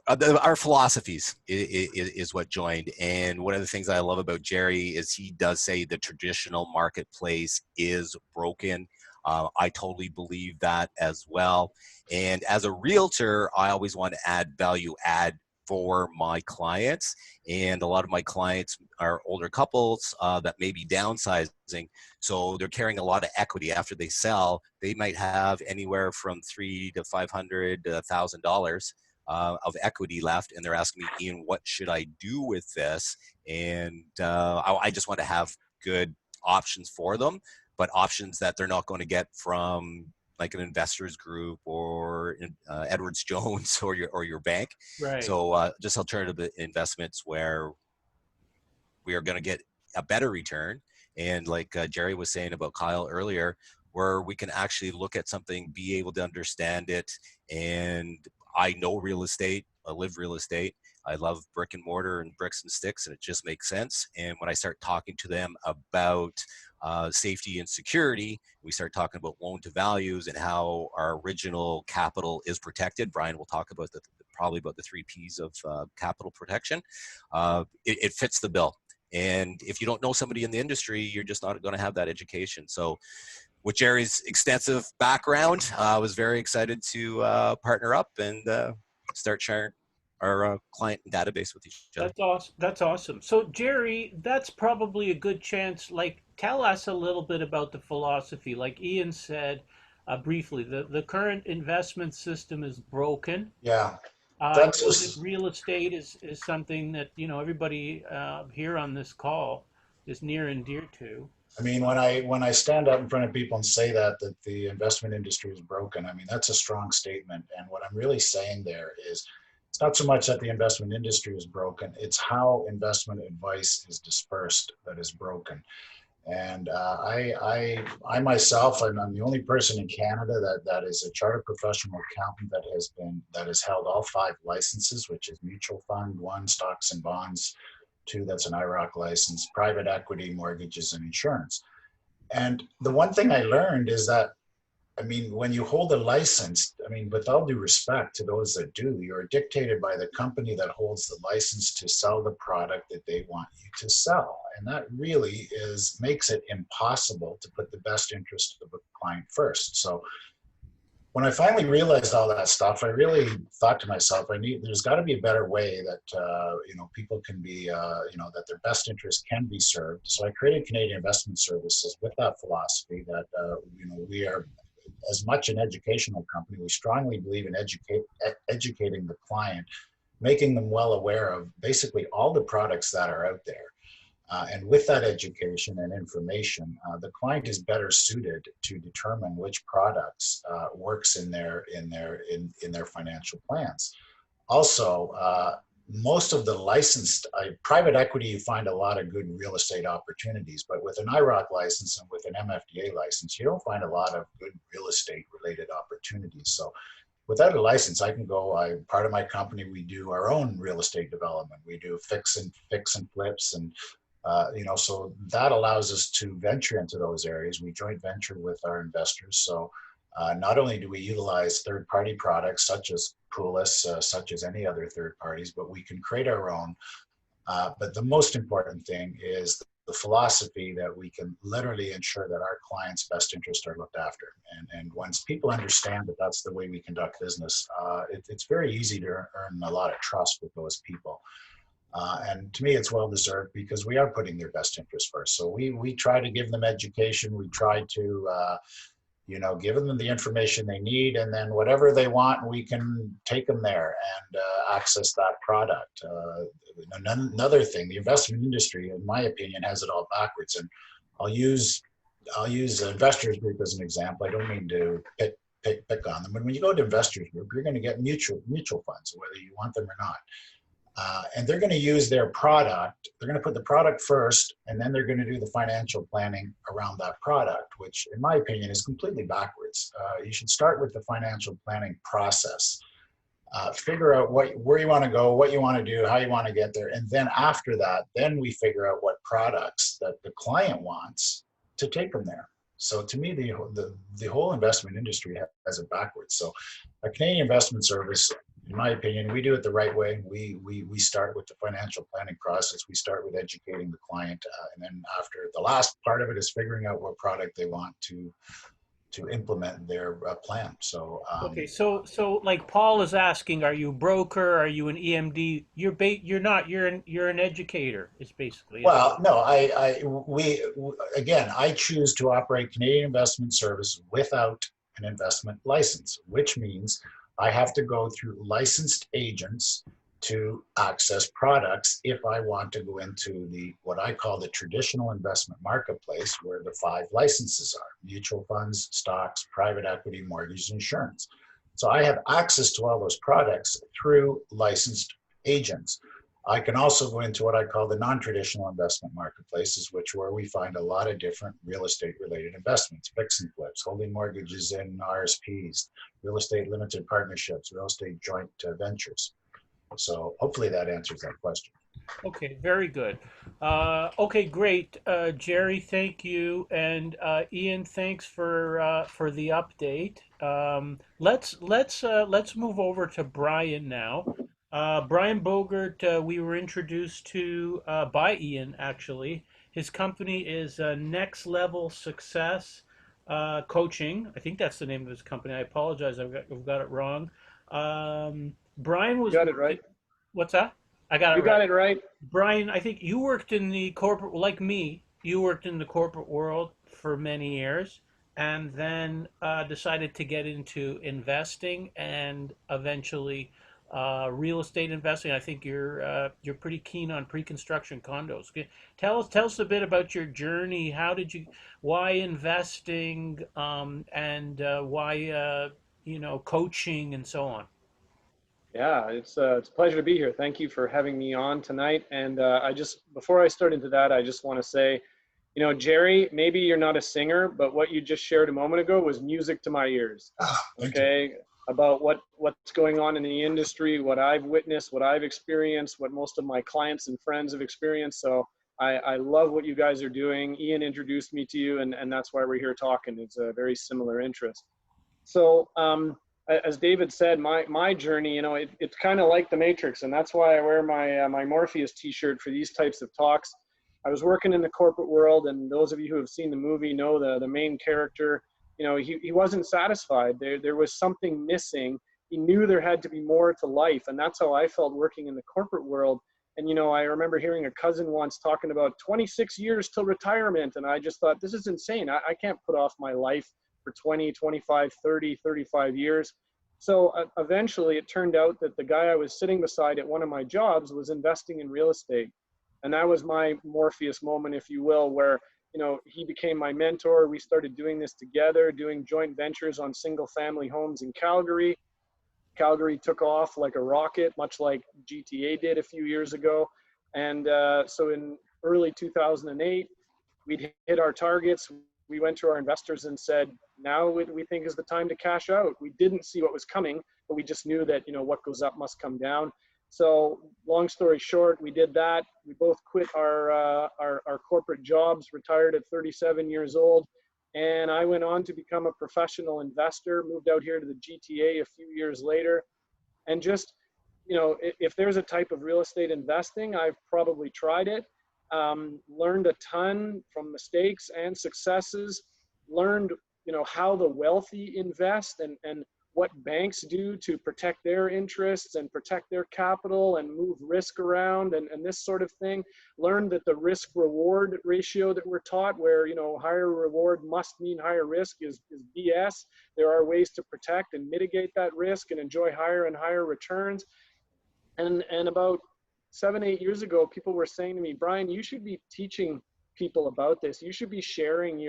Our philosophies is what joined, and one of the things I love about Jerry is he does say the traditional marketplace is broken. I totally believe that as well. And as a realtor, I always want to add value add for my clients. And a lot of my clients are older couples that may be downsizing. So they're carrying a lot of equity after they sell. They might have anywhere from $300 to $500 to $1,000 of equity left. And they're asking me, Ian, what should I do with this? And I just want to have good options for them, but options that they're not going to get from like an investors group or Edwards Jones or your bank. Right. So just alternative investments where we are going to get a better return. And like Jerry was saying about Kyle earlier, where we can actually look at something, be able to understand it. And I know real estate, I live real estate. I love brick and mortar and bricks and sticks, and it just makes sense. And when I start talking to them about safety and security, we start talking about loan to values and how our original capital is protected. Brian will talk about probably about the 3 Ps of capital protection. It fits the bill. And if you don't know somebody in the industry, you're just not going to have that education. So with Jerry's extensive background, I was very excited to partner up and start sharing our client database with each other. That's awesome. That's awesome. So, Jerry, that's probably a good chance. Like, tell us a little bit about the philosophy. Like Ian said briefly, the current investment system is broken. Yeah, I that's know that just, real estate is something that, everybody here on this call is near and dear to. I mean, when I stand up in front of people and say that the investment industry is broken, I mean, that's a strong statement. And what I'm really saying there is it's not so much that the investment industry is broken, it's how investment advice is dispersed that is broken. And I myself, I'm the only person in Canada that is a chartered professional accountant that has held all 5 licenses, which is mutual fund, 1, stocks and bonds, 2, that's an IROC license, private equity, mortgages, and insurance. And the one thing I learned is that, I mean, when you hold a license, I mean, with all due respect to those that do, you're dictated by the company that holds the license to sell the product that they want you to sell. And that really makes it impossible to put the best interest of the client first. So when I finally realized all that stuff, I really thought to myself, there's got to be a better way that, people can be, that their best interest can be served. So I created Canadian Investment Services with that philosophy that, we are as much an educational company. We strongly believe in educating the client, making them well aware of basically all the products that are out there. And with that education and information, the client is better suited to determine which products works in their financial plans. Also, most of the licensed private equity, you find a lot of good real estate opportunities, but with an IROC license and with an MFDA license, you don't find a lot of good real estate related opportunities. So without a license, I can go, part of my company, we do our own real estate development. We do fix and flips, and so that allows us to venture into those areas. We joint venture with our investors. So not only do we utilize third-party products such as Poolis, such as any other third parties, but we can create our own. But the most important thing is the philosophy that we can literally ensure that our clients' best interests are looked after. And once people understand that that's the way we conduct business, it's very easy to earn a lot of trust with those people. And to me, it's well deserved because we are putting their best interests first. So we try to give them education. We try to, give them the information they need, and then whatever they want, we can take them there and access that product. Another thing, the investment industry, in my opinion, has it all backwards. And I'll use Investors Group as an example. I don't mean to pick on them, but when you go to Investors Group, you're going to get mutual funds, whether you want them or not. And they're going to use their product. They're going to put the product first, and then they're going to do the financial planning around that product, which in my opinion is completely backwards. You should start with the financial planning process. Figure out where you want to go, what you want to do, how you want to get there. And then after that, then we figure out what products that the client wants to take them there. So to me, the whole investment industry has it backwards. So a Canadian Investment Service, in my opinion, we do it the right way. We start with the financial planning process. We start with educating the client. And then after, the last part of it is figuring out what product they want to to implement their plan. So Okay, so like Paul is asking, are you a broker? Are you an EMD? You're not. You're an educator. Is basically is what. well, no, again, I choose to operate Canadian Investment Service without an investment license, which means I have to go through licensed agents to access products if I want to go into the what I call the traditional investment marketplace, where the 5 licenses are: mutual funds, stocks, private equity, mortgage, insurance. So I have access to all those products through licensed agents. I can also go into what I call the non-traditional investment marketplaces, which where we find a lot of different real estate related investments: fix and flips, holding mortgages in RSPs, real estate limited partnerships, real estate joint ventures. So hopefully that answers that question. Okay, very good. Okay, great. Jerry, thank you, and Ian, thanks for the update. Let's move over to Brian now. Brian Bogert, we were introduced to by Ian actually. His company is Next Level Success Coaching. I think that's the name of his company. I apologize, I've got it wrong. Brian You was got it working. right. What's that? I got it You right. got it right. Brian, I think you worked in the corporate, like me, you worked in the corporate world for many years and then decided to get into investing and eventually real estate investing. I think you're pretty keen on pre-construction condos. Tell us a bit about your journey. Why investing, and why coaching and so on. Yeah, it's a pleasure to be here. Thank you for having me on tonight. And before I start into that, I just want to say, Jerry, maybe you're not a singer, but what you just shared a moment ago was music to my ears. Thank you. Okay, about what's going on in the industry, what I've witnessed, what I've experienced, what most of my clients and friends have experienced. So I love what you guys are doing. Ian introduced me to you, and that's why we're here talking. It's a very similar interest. So as David said, my journey, it's kind of like the Matrix, and that's why I wear my Morpheus T-shirt for these types of talks. I was working in the corporate world, and those of you who have seen the movie know the main character. He wasn't satisfied. There was something missing. He knew there had to be more to life, and that's how I felt working in the corporate world. And I remember hearing a cousin once talking about 26 years till retirement, and I just thought, this is insane. I can't put off my life for 20, 25, 30, 35 years. So eventually it turned out that the guy I was sitting beside at one of my jobs was investing in real estate. And that was my Morpheus moment, if you will, where, he became my mentor. We started doing this together, doing joint ventures on single family homes in Calgary. Calgary took off like a rocket, much like GTA did a few years ago. And so in early 2008, we'd hit our targets. We went to our investors and said, now we think is the time to cash out. We didn't see what was coming, but we just knew that, what goes up must come down. So long story short, we did that. We both quit our corporate jobs, retired at 37 years old. And I went on to become a professional investor, moved out here to the GTA a few years later. And just, if there's a type of real estate investing, I've probably tried it. Learned a ton from mistakes and successes, learned, how the wealthy invest and what banks do to protect their interests and protect their capital and move risk around and this sort of thing. Learned that the risk reward ratio that we're taught, where, higher reward must mean higher risk, is BS. There are ways to protect and mitigate that risk and enjoy higher and higher returns. And about 7, 8 years ago, people were saying to me, Brian, you should be teaching people about this. You should be sharing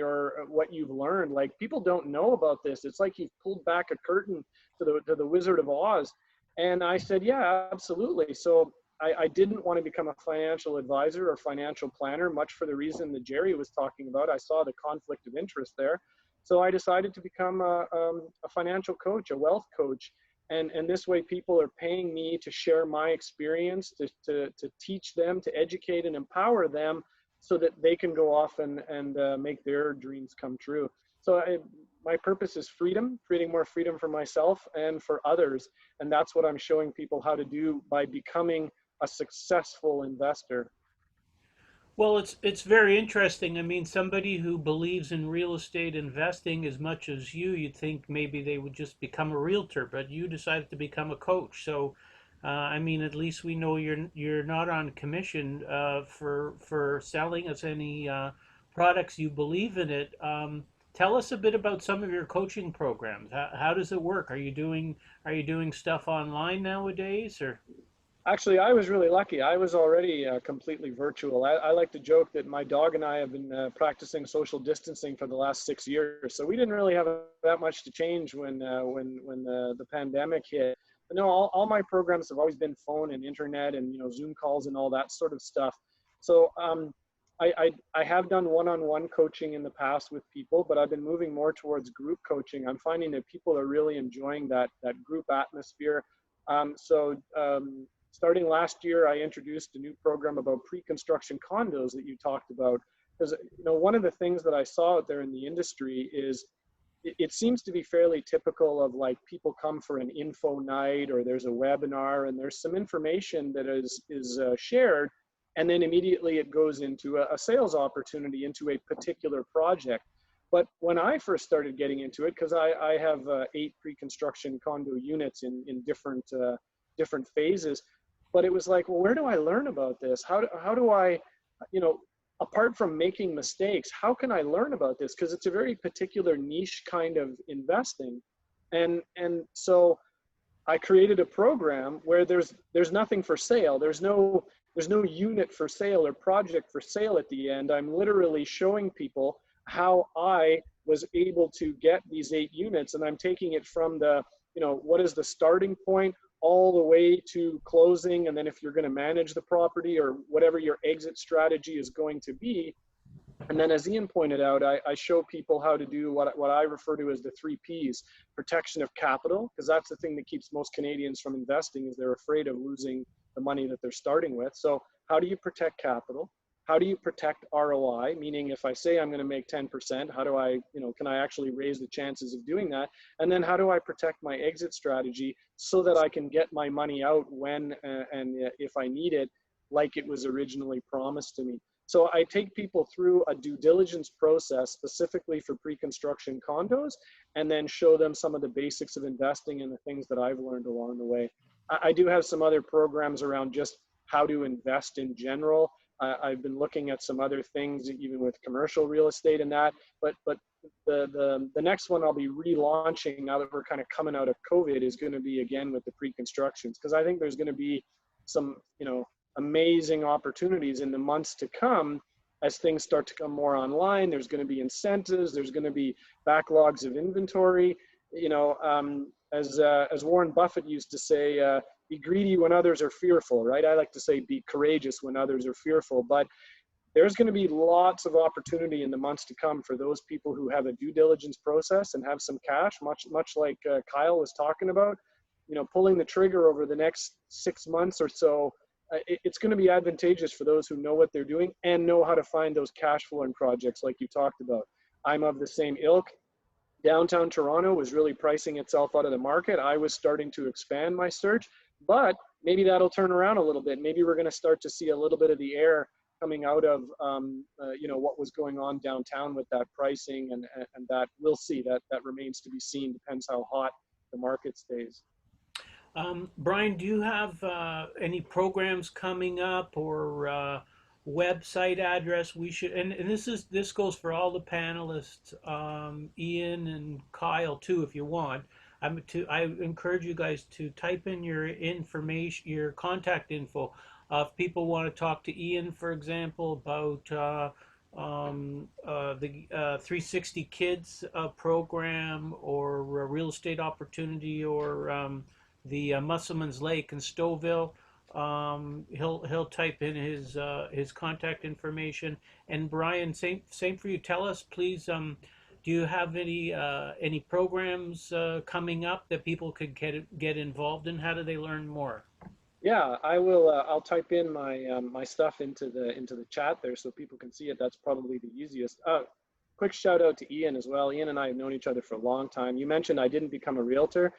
what you've learned. Like, people don't know about this. It's like you've pulled back a curtain to the Wizard of Oz. And I said, yeah, absolutely. So I didn't want to become a financial advisor or financial planner, much for the reason that Jerry was talking about. I saw the conflict of interest there. So I decided to become a financial coach, a wealth coach. And this way people are paying me to share my experience, to teach them, to educate and empower them so that they can go off and make their dreams come true. So my purpose is freedom, creating more freedom for myself and for others. And that's what I'm showing people how to do by becoming a successful investor. Well, it's very interesting. I mean, somebody who believes in real estate investing as much as you'd think maybe they would just become a realtor, but you decided to become a coach. So, I mean, at least we know you're not on commission for selling us any products. You believe in it. Tell us a bit about some of your coaching programs. How does it work? Are you doing stuff online nowadays, or? Actually, I was really lucky. I was already completely virtual. I like to joke that my dog and I have been practicing social distancing for the last 6 years. So we didn't really have that much to change when the pandemic hit. But no, all my programs have always been phone and internet and Zoom calls and all that sort of stuff. So I have done one-on-one coaching in the past with people, but I've been moving more towards group coaching. I'm finding that people are really enjoying that group atmosphere. Starting last year, I introduced a new program about pre-construction condos that you talked about. Because one of the things that I saw out there in the industry is it seems to be fairly typical of like people come for an info night or there's a webinar and there's some information that is shared, and then immediately it goes into a sales opportunity into a particular project. But when I first started getting into it, because I have 8 pre-construction condo units in different phases, but it was like, well, where do I learn about this? How do I, apart from making mistakes, how can I learn about this? Because it's a very particular niche kind of investing. And so I created a program where there's nothing for sale. There's no unit for sale or project for sale at the end. I'm literally showing people how I was able to get these 8 units, and I'm taking it from the, what is the starting point all the way to closing. And then if you're going to manage the property or whatever your exit strategy is going to be. And then as Ian pointed out, I show people how to do what I refer to as the 3 Ps: protection of capital, because that's the thing that keeps most Canadians from investing, is they're afraid of losing the money that they're starting with. So how do you protect capital? How do you protect ROI? Meaning if I say I'm going to make 10%, how do I, can I actually raise the chances of doing that? And then how do I protect my exit strategy so that I can get my money out when and if I need it, like it was originally promised to me? So I take people through a due diligence process specifically for pre-construction condos, and then show them some of the basics of investing and the things that I've learned along the way. I do have some other programs around just how to invest in general. I've been looking at some other things, even with commercial real estate and that. But the next one I'll be relaunching now that we're kind of coming out of COVID is going to be again with the pre-constructions, because I think there's going to be some amazing opportunities in the months to come as things start to come more online. There's going to be incentives. There's going to be backlogs of inventory. As Warren Buffett used to say, be greedy when others are fearful, right? I like to say be courageous when others are fearful. But there's going to be lots of opportunity in the months to come for those people who have a due diligence process and have some cash, much like Kyle was talking about. Pulling the trigger over the next 6 months or so, it's going to be advantageous for those who know what they're doing and know how to find those cash flowing projects like you talked about. I'm of the same ilk. Downtown Toronto was really pricing itself out of the market. I was starting to expand my search, but maybe that'll turn around a little bit. Maybe we're going to start to see a little bit of the air coming out of what was going on downtown with that pricing, and that we'll see. That remains to be seen. Depends how hot the market stays. Brian, do you have any programs coming up or website address we should? And this goes for all the panelists, Ian and Kyle too, if you want. I encourage you guys to type in your information, your contact info. If people want to talk to Ian, for example, about the 360 Kids program, or a real estate opportunity, or the Musselman's Lake in Stouffville, he'll type in his contact information. And Brian, same for you. Tell us, please. Do you have any programs coming up that people could get involved in? How do they learn more? Yeah, I will. I'll type in my stuff into the chat there so people can see it. That's probably the easiest. Quick shout out to Ian as well. Ian and I have known each other for a long time. You mentioned I didn't become a realtor.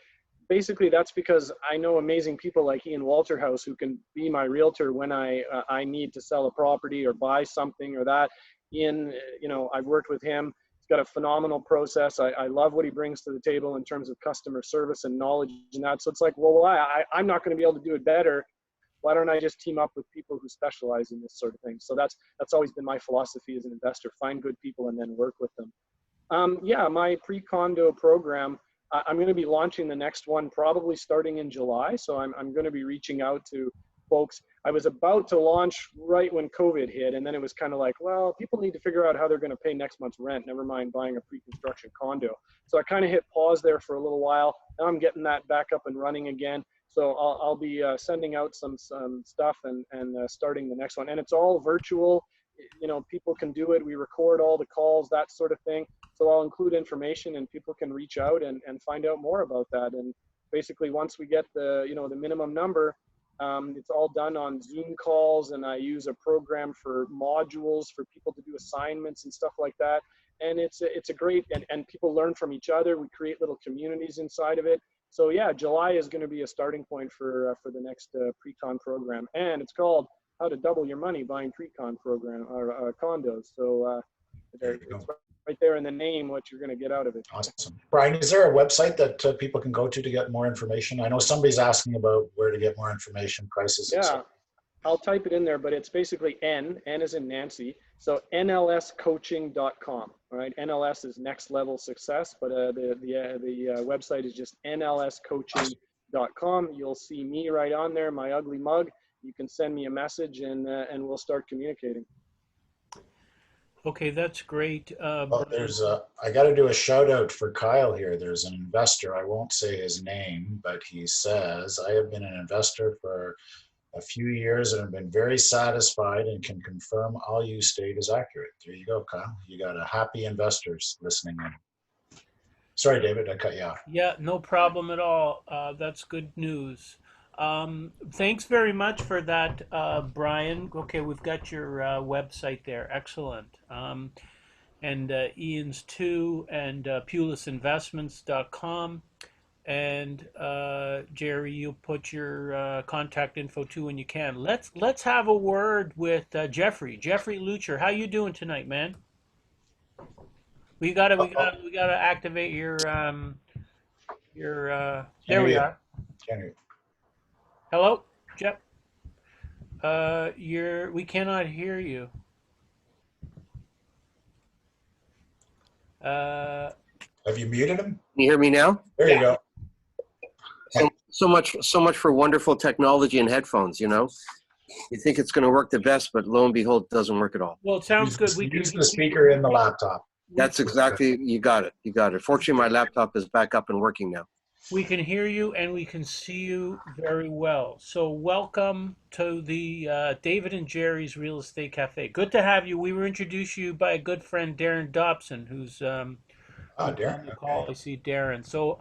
basically that's because I know amazing people like Ian Walterhouse who can be my realtor when I need to sell a property or buy something or that. Ian, you know, I've worked with him. He's got a phenomenal process. I love what he brings to the table in terms of customer service and knowledge and that. So it's like, well, I'm not going to be able to do it better. Why don't I just team up with people who specialize in this sort of thing? So that's always been my philosophy as an investor: find good people and then work with them. Yeah, my pre-condo program, I'm going to be launching the next one probably starting in July. So I'm going to be reaching out to folks. I was about to launch right when COVID hit, and then it was kind of like, well, people need to figure out how they're going to pay next month's rent, never mind buying a pre-construction condo. So I kind of hit pause there for a little while. Now I'm getting that back up and running again. So I'll be sending out some stuff and starting the next one. And it's all virtual. You know, people can do it. We record all the calls, that sort of thing. So I'll include information and people can reach out and find out more about that. And basically once we get the, you know, the minimum number, it's all done on Zoom calls, and I use a program for modules for people to do assignments and stuff like that. And it's a great, and people learn from each other. We create little communities inside of it. So yeah, July is going to be a starting point for the next pre-con program, and it's called How to Double Your Money Buying Pre-con Program or Condos. So it's right there in the name what you're going to get out of it. Awesome. Brian, is there a website that people can go to get more information? I know somebody's asking about where to get more information, prices. Yeah, I'll type it in there, but it's basically N as in Nancy. So nlscoaching.com. All right, NLS is Next Level Success, but the website is just nlscoaching.com. You'll see me right on there, my ugly mug. You can send me a message, and we'll start communicating. Okay, that's great. Well, I got to do a shout out for Kyle here. There's an investor. I won't say his name, but he says, I have been an investor for a few years and have been very satisfied and can confirm all you state is accurate. There you go, Kyle. You got a happy investors listening in. Sorry, David, I cut you off. Yeah, no problem at all. That's good news. Thanks very much for that, Brian. Okay, we've got your website there. Excellent. And Ian's too, and pulisinvestments.com. And Jerry, you'll put your contact info too when you can. Let's have a word with Jeffrey Lucher. How you doing tonight, man? We gotta activate your there we are. Hello, Jeff. We cannot hear you. Have you muted him? Can you hear me now? There you go. So much for wonderful technology and headphones, you know? You think it's going to work the best, but lo and behold, it doesn't work at all. Well, it sounds good. We use the speaker in the laptop. That's exactly, you got it. Fortunately, my laptop is back up and working now. We can hear you and we can see you very well. So welcome to the David and Jerry's Real Estate Cafe. Good to have you. We were introduced to you by a good friend, Darren Dobson, who's Darren. on the call. I see Darren. So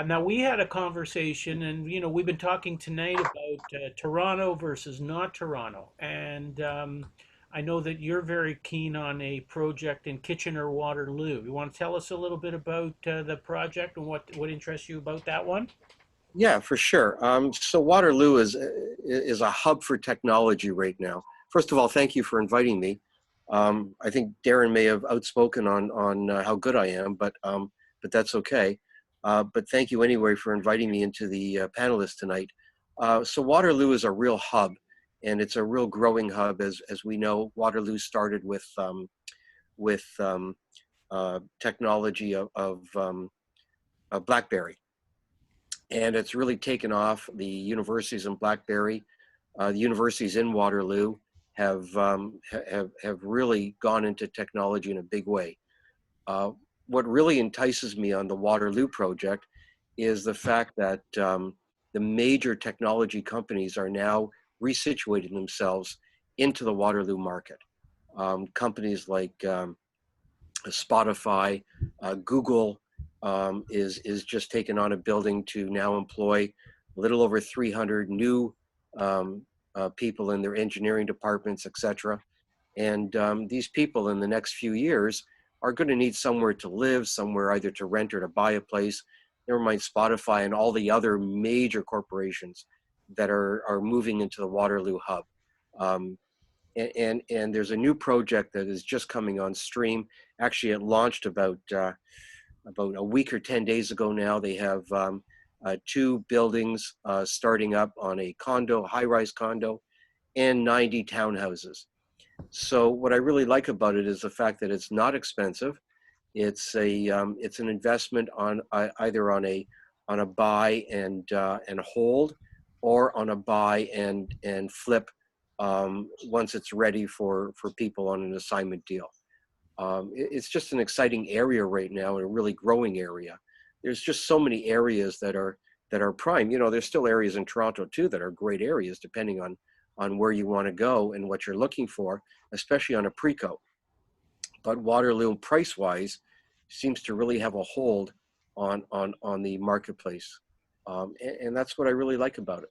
now we had a conversation, and you know we've been talking tonight about Toronto versus not Toronto, and I know that you're very keen on a project in Kitchener-Waterloo. You want to tell us a little bit about the project and what interests you about that one? Yeah, for sure. So Waterloo is a hub for technology right now. First of all, thank you for inviting me. I think Darren may have outspoken on how good I am, but that's okay. But thank you anyway for inviting me into the panelists tonight. So Waterloo is a real hub, and it's a real growing hub. As we know, Waterloo started with technology of BlackBerry, and it's really taken off. The universities in BlackBerry, the universities in Waterloo have really gone into technology in a big way. What really entices me on the Waterloo project is the fact that the major technology companies are now resituating themselves into the Waterloo market. Companies like Spotify, Google is just taking on a building to now employ a little over 300 new people in their engineering departments, etc. And these people in the next few years are going to need somewhere to live, somewhere either to rent or to buy a place. never mind Spotify and all the other major corporations that are moving into the Waterloo hub. And there's a new project that is just coming on stream. Actually, it launched about a week or 10 days ago now. They have 2 buildings starting up on a high-rise condo, and 90 townhouses. So what I really like about it is the fact that it's not expensive. It's an investment on either on a buy and hold, or on a buy and flip once it's ready for people on an assignment deal. It's just an exciting area right now, and a really growing area. There's just so many areas that are prime. You know, there's still areas in Toronto too that are great areas, depending on where you want to go and what you're looking for, especially on a preco. But Waterloo, price-wise, seems to really have a hold on the marketplace, and that's what I really like about it.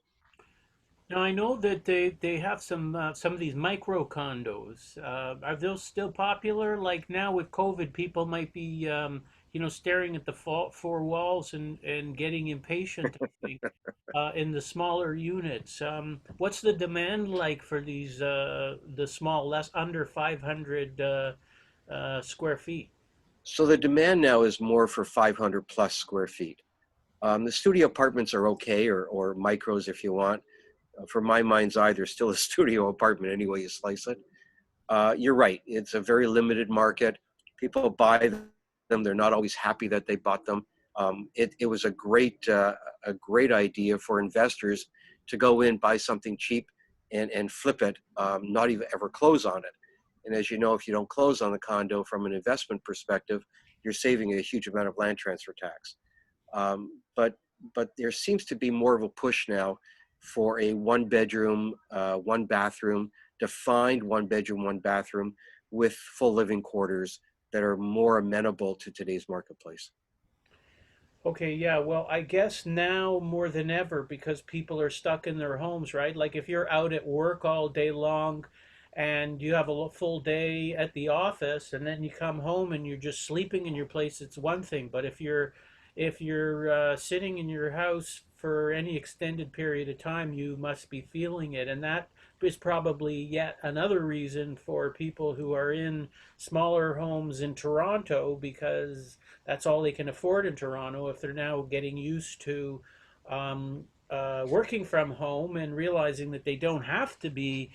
Now I know that they have some of these micro condos. Are those still popular? Like now with COVID, people might be staring at the four walls and getting impatient, I think, in the smaller units. What's the demand like for these the small, less under 500 square feet? So the demand now is more for 500 plus square feet. The studio apartments are okay, or micros if you want. For my mind's eye, they're still a studio apartment anyway you slice it. You're right. It's a very limited market. People buy them. They're not always happy that they bought them. It was a great idea for investors to go in, buy something cheap, and flip it, not even ever close on it. And as you know, if you don't close on the condo from an investment perspective, you're saving a huge amount of land transfer tax. But there seems to be more of a push now for a 1-bedroom, 1-bathroom, defined 1-bedroom, 1-bathroom with full living quarters that are more amenable to today's marketplace. Okay, yeah, well, I guess now more than ever because people are stuck in their homes, right? Like if you're out at work all day long and you have a full day at the office and then you come home and you're just sleeping in your place, it's one thing. But if you're sitting in your house for any extended period of time, you must be feeling it, and that is probably yet another reason for people who are in smaller homes in Toronto because that's all they can afford in Toronto. If they're now getting used to working from home and realizing that they don't have to be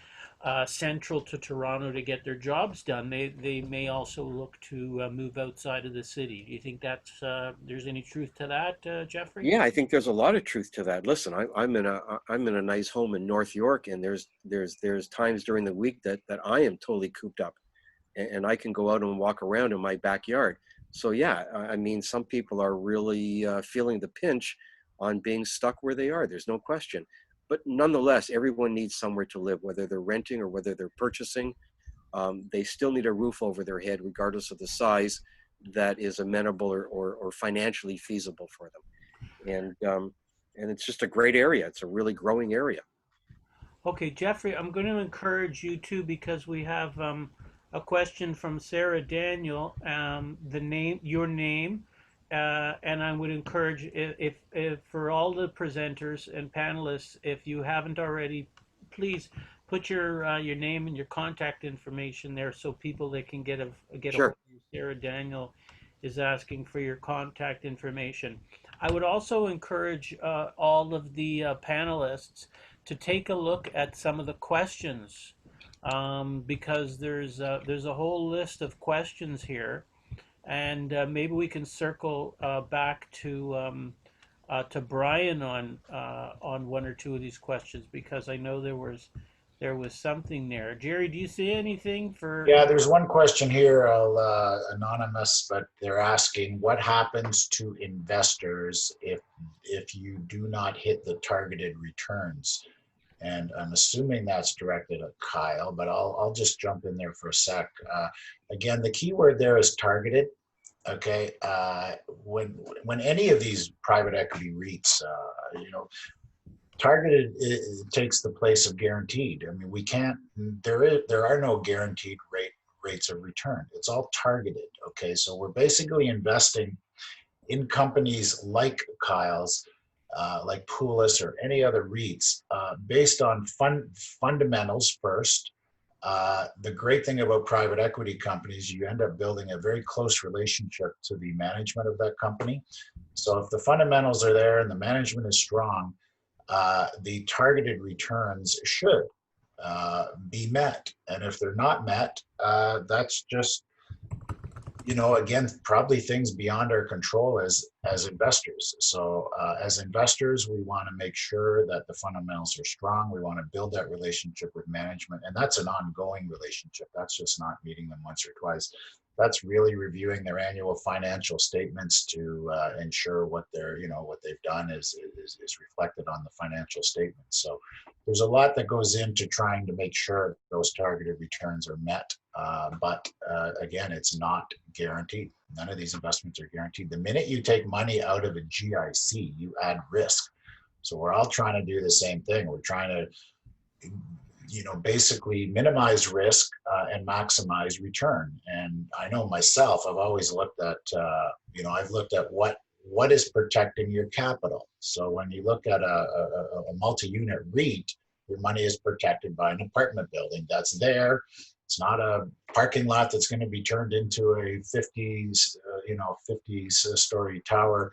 central to Toronto to get their jobs done, they may also look to move outside of the city. Do you think that's there's any truth to that, Jeffrey? Yeah, I think there's a lot of truth to that. Listen, I'm in a nice home in North York, and there's times during the week that I am totally cooped up, and I can go out and walk around in my backyard. So yeah, I mean, some people are really feeling the pinch on being stuck where they are. There's no question. But nonetheless, everyone needs somewhere to live, whether they're renting or whether they're purchasing. They still need a roof over their head, regardless of the size, that is amenable or financially feasible for them. And it's just a great area. It's a really growing area. Okay, Jeffrey, I'm going to encourage you too because we have a question from Sarah Daniel. Your name, and I would encourage if for all the presenters and panelists, if you haven't already, please put your name and your contact information there so people that can get a hold Sure. of you. Sarah Daniel is asking for your contact information. I would also encourage all of the panelists to take a look at some of the questions because there's a whole list of questions here, and maybe we can circle back to Brian on one or two of these questions because I know there was something there. Jerry, do you see anything for? Yeah, there's one question here, anonymous, but they're asking what happens to investors if you do not hit the targeted returns? And I'm assuming that's directed at Kyle, but I'll just jump in there for a sec. Again, the key word there is targeted. Okay, when any of these private equity REITs, targeted takes the place of guaranteed. I mean, we can't. There are no guaranteed rates of return. It's all targeted. Okay, so we're basically investing in companies like Kyle's, like Poulis or any other REITs, based on fundamentals first. The great thing about private equity companies, you end up building a very close relationship to the management of that company. So if the fundamentals are there and the management is strong, the targeted returns should be met. And if they're not met, that's just, again, probably things beyond our control as investors. So as investors, we want to make sure that the fundamentals are strong. We want to build that relationship with management, and that's an ongoing relationship. That's just not meeting them once or twice. That's really reviewing their annual financial statements to ensure what what they've done is reflected on the financial statements. So there's a lot that goes into trying to make sure those targeted returns are met. But again, it's not guaranteed. None of these investments are guaranteed. The minute you take money out of a GIC, you add risk. So we're all trying to do the same thing. We're trying to, basically minimize risk and maximize return. And I know myself, I've always looked at, I've looked at what is protecting your capital. So when you look at a multi-unit REIT, your money is protected by an apartment building that's there. It's not a parking lot that's going to be turned into a 50-story tower.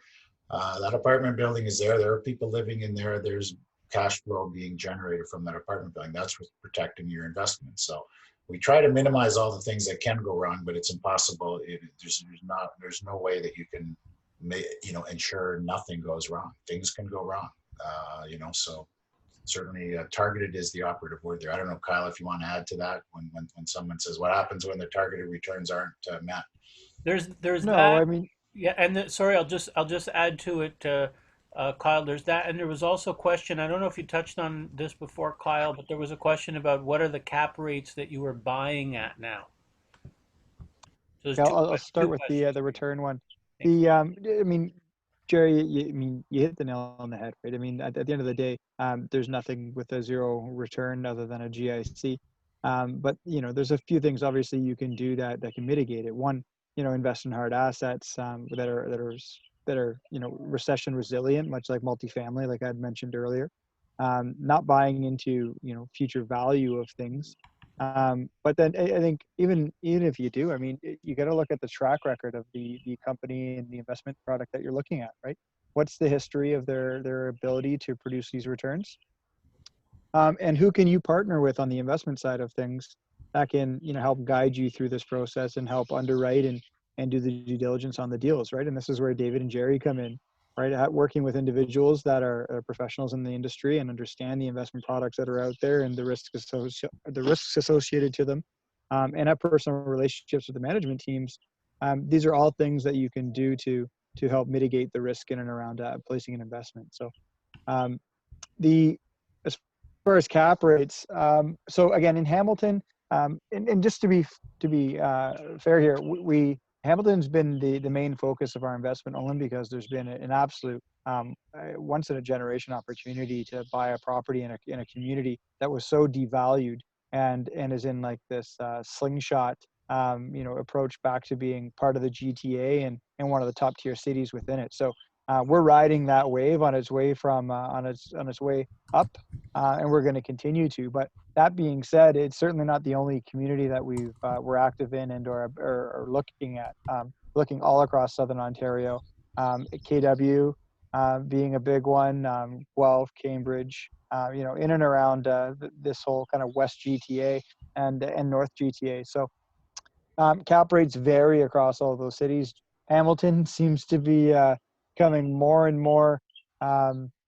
That apartment building is there. There are people living in there. There's cash flow being generated from that apartment building. That's what's protecting your investment. So we try to minimize all the things that can go wrong, but it's impossible. There's no way that you can, ensure nothing goes wrong. Things can go wrong, so certainly targeted is the operative word there. I don't know, Kyle, if you want to add to that when someone says, what happens when the targeted returns aren't met? There's No, that. I mean, Yeah, and sorry, I'll just add to it, Kyle. There's that, and there was also a question. I don't know if you touched on this before, Kyle, but there was a question about what are the cap rates that you are buying at now. So there's yeah, two, I'll start two with questions. the return one. Thank you. I mean, Jerry, you hit the nail on the head, right? I mean, at the end of the day, there's nothing with a zero return other than a GIC. But there's a few things obviously you can do that can mitigate it. One, invest in hard assets that are recession resilient, much like multifamily, like I'd mentioned earlier. Not buying into future value of things. But then I think even if you do, I mean, you got to look at the track record of the company and the investment product that you're looking at, right? What's the history of their ability to produce these returns? And who can you partner with on the investment side of things that can help guide you through this process and help underwrite and do the due diligence on the deals, right? And this is where David and Jerry come in, right? Working with individuals that are professionals in the industry and understand the investment products that are out there and the risks associated to them, and have personal relationships with the management teams. These are all things that you can do to help mitigate the risk in and around placing an investment. So as far as cap rates, so again in Hamilton, and just to be fair here, Hamilton's been the main focus of our investment only because there's been an absolute once in a generation opportunity to buy a property in a community that was so devalued and is in like this slingshot approach back to being part of the GTA and one of the top tier cities within it. So we're riding that wave on its way from on its way up, and we're going to continue to. But that being said, it's certainly not the only community that we're active in and or are looking at. Looking all across Southern Ontario, KW being a big one, Guelph, Cambridge, in and around this whole kind of West GTA and North GTA. So cap rates vary across all of those cities. Hamilton seems to be becoming more and more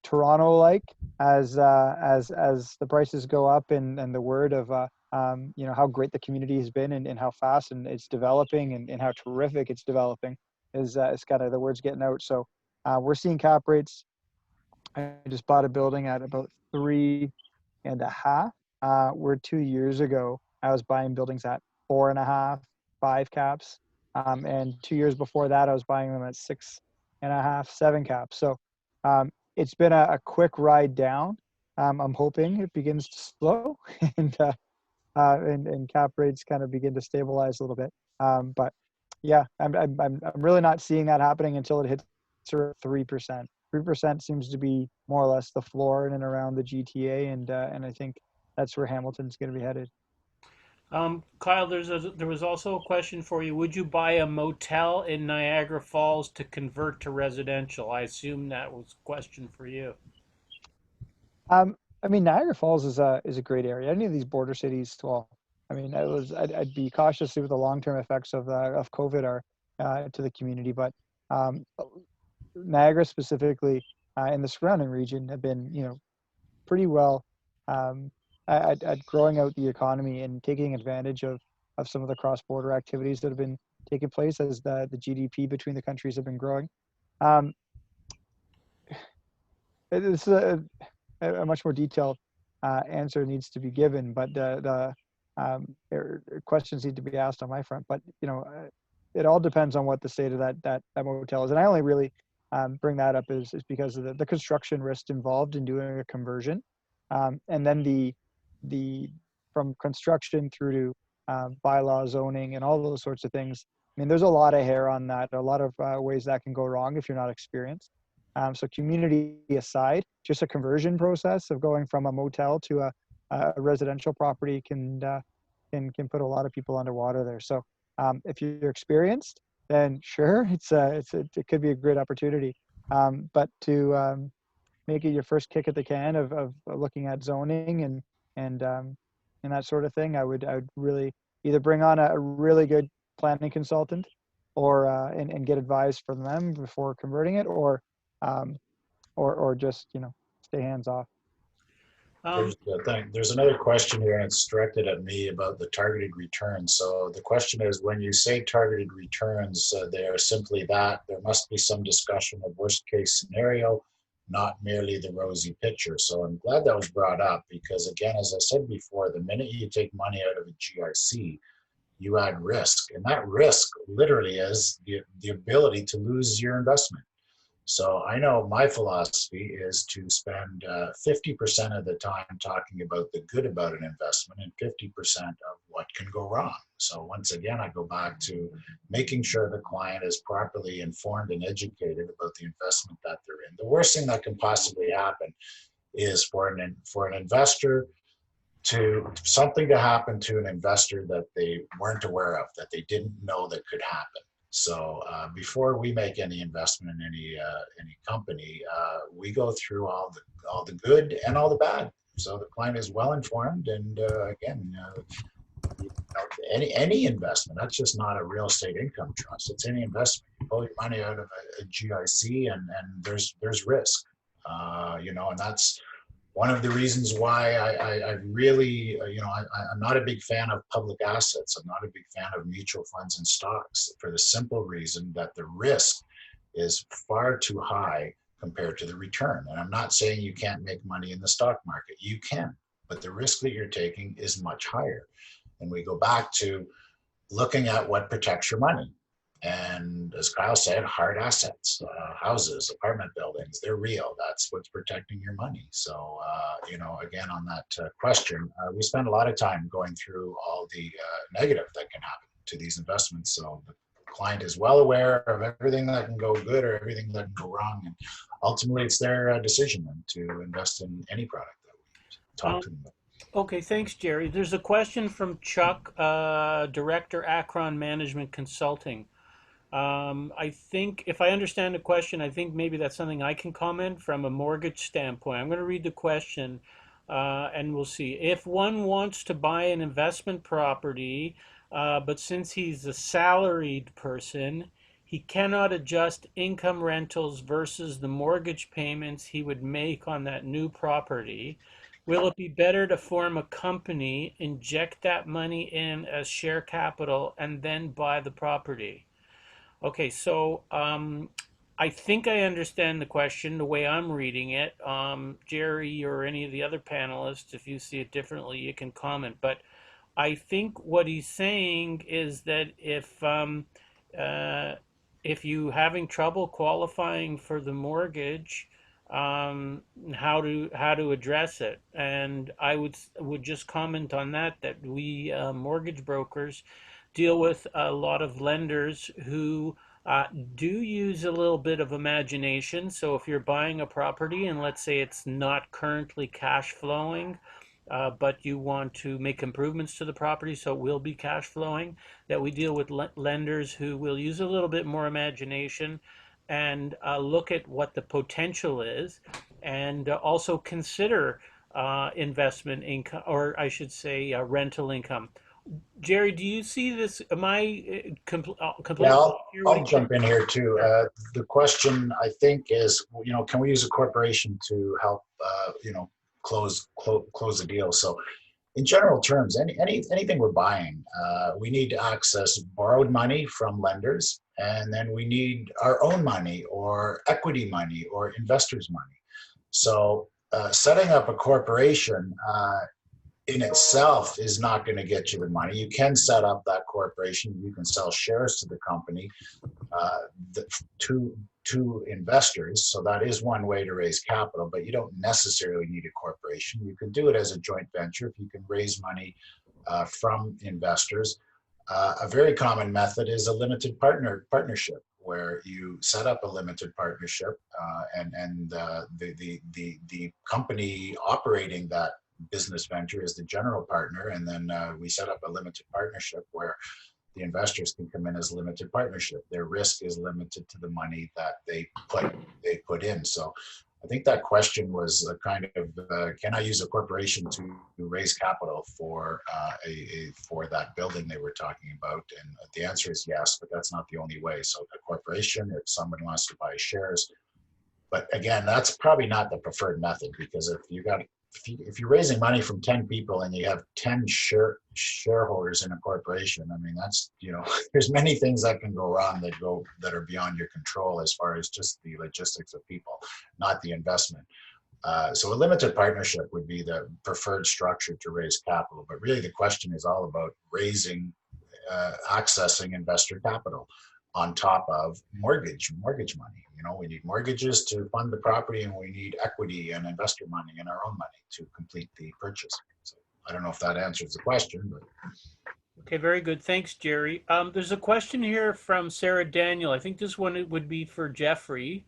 Toronto-like as the prices go up and the word of how great the community has been and how fast and it's developing and how terrific it's developing is kind of the word's getting out. So we're seeing cap rates. I just bought a building at about 3.5. Where 2 years ago I was buying buildings at 4.5, 5 caps, and 2 years before that I was buying them at 6.5, 7 caps. So it's been a quick ride down. I'm hoping it begins to slow and cap rates kind of begin to stabilize a little bit. But yeah, I'm really not seeing that happening until it hits are 3%. 3% seems to be more or less the floor in and around the GTA, and I think that's where Hamilton's going to be headed. Kyle, there was also a question for you. Would you buy a motel in Niagara Falls to convert to residential? I assume that was a question for you. I mean, Niagara Falls is a great area. Any of these border cities, well, I mean, I'd be cautious to see what the long-term effects of COVID are to the community, but um, Niagara specifically and the surrounding region have been, pretty well um, at growing out the economy and taking advantage of some of the cross-border activities that have been taking place as the GDP between the countries have been growing. Um, it's a much more detailed answer needs to be given, but questions need to be asked on my front. But it all depends on what the state of that motel is, and I only really bring that up is because of the construction risk involved in doing a conversion, and then the from construction through to bylaw zoning and all those sorts of things. I mean, there's a lot of hair on that, a lot of ways that can go wrong if you're not experienced. So community aside, just a conversion process of going from a motel to a residential property can put a lot of people underwater there. So if you're experienced, then sure, it could be a great opportunity. But to make it your first kick at the can of looking at zoning and that sort of thing, I would really either bring on a really good planning consultant or and get advice from them before converting it, or just stay hands off. Um, There's another question here, and it's directed at me about the targeted returns. So the question is, when you say targeted returns, they are simply that there must be some discussion of worst case scenario, not merely the rosy picture. So I'm glad that was brought up because, again, as I said before, the minute you take money out of a GIC, you add risk, and that risk literally is the ability to lose your investment. So I know my philosophy is to spend 50% of the time talking about the good about an investment and 50% of what can go wrong. So once again, I go back to making sure the client is properly informed and educated about the investment that they're in. The worst thing that can possibly happen is for an investor to something to happen to an investor that they weren't aware of, that they didn't know that could happen. So before we make any investment in any company, we go through all the good and all the bad. So the client is well informed, and again, any investment. That's just not a real estate income trust. It's any investment. You pull your money out of a GIC, and there's risk. And that's one of the reasons why I really, I'm not a big fan of public assets. I'm not a big fan of mutual funds and stocks for the simple reason that the risk is far too high compared to the return. And I'm not saying you can't make money in the stock market. You can, but the risk that you're taking is much higher. And we go back to looking at what protects your money. And as Kyle said, hard assets, houses, apartment buildings, they're real. That's what's protecting your money. So, again, on that question, we spend a lot of time going through all the negative that can happen to these investments. So the client is well aware of everything that can go good or everything that can go wrong. And ultimately, it's their decision then to invest in any product that we talk to them about. okay, thanks, Jerry. There's a question from Chuck, Director, Akron Management Consulting. I think, if I understand the question, I think maybe that's something I can comment from a mortgage standpoint. I'm going to read the question and we'll see. If one wants to buy an investment property, but since he's a salaried person, he cannot adjust income rentals versus the mortgage payments he would make on that new property. Will it be better to form a company, inject that money in as share capital, and then buy the property? Okay, so I think I understand the question the way I'm reading it. Jerry or any of the other panelists, if you see it differently, you can comment. But I think what he's saying is that if you having trouble qualifying for the mortgage, how to address it, and I would just comment on that we mortgage brokers deal with a lot of lenders who Uh, do use a little bit of imagination. So if you're buying a property and let's say it's not currently cash flowing, but you want to make improvements to the property so it will be cash flowing, that we deal with lenders who will use a little bit more imagination and look at what the potential is and also consider investment income, or I should say rental income. Jerry, do you see this? Am I Yeah, completely off here? What do I'll you jump in here too. Sure. The question I think is, can we use a corporation to help, close the deal? So in general terms, anything we're buying, we need to access borrowed money from lenders, and then we need our own money or equity money or investors' money. So setting up a corporation in itself is not going to get you the money. You can set up that corporation. You can sell shares to the company uh, to investors. So that is one way to raise capital, but you don't necessarily need a corporation. You can do it as a joint venture if you can raise money from investors. A very common method is a limited partnership, where you set up a limited partnership, and the company operating that business venture is the general partner, and then we set up a limited partnership where the investors can come in as limited partnership. Their risk is limited to the money that they put in. So I think that question was kind of, can I use a corporation to raise capital for for that building they were talking about? And the answer is yes, but that's not the only way. So a corporation, if someone wants to buy shares, but again, that's probably not the preferred method, because if you're raising money from 10 people and you have 10 shareholders in a corporation, I mean, that's, there's many things that can go wrong that are beyond your control as far as just the logistics of people, not the investment. So a limited partnership would be the preferred structure to raise capital. But really the question is all about accessing investor capital on top of mortgage money. We need mortgages to fund the property, and we need equity and investor money and our own money to complete the purchase. So I don't know if that answers the question, but Okay, very good. Thanks, Jerry. There's a question here from Sarah Daniel. I think this one would be for Jeffrey.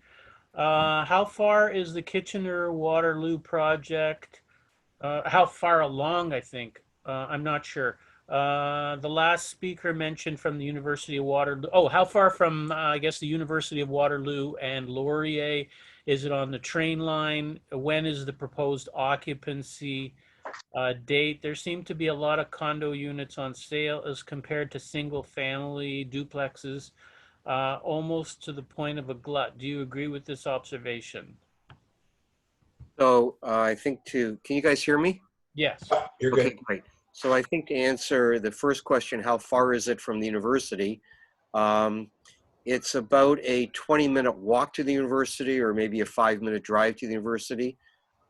How far is the Kitchener Waterloo project? How far along, I think. I'm not sure. The last speaker mentioned from the University of Waterloo. Oh, how far from, I guess, the University of Waterloo and Laurier? Is it on the train line? When is the proposed occupancy date? There seem to be a lot of condo units on sale as compared to single family duplexes, almost to the point of a glut. Do you agree with this observation? So can you guys hear me? Yes. you're good. Okay, great. So I think to answer the first question, how far is it from the university? It's about a 20-minute walk to the university, or maybe a 5-minute drive to the university.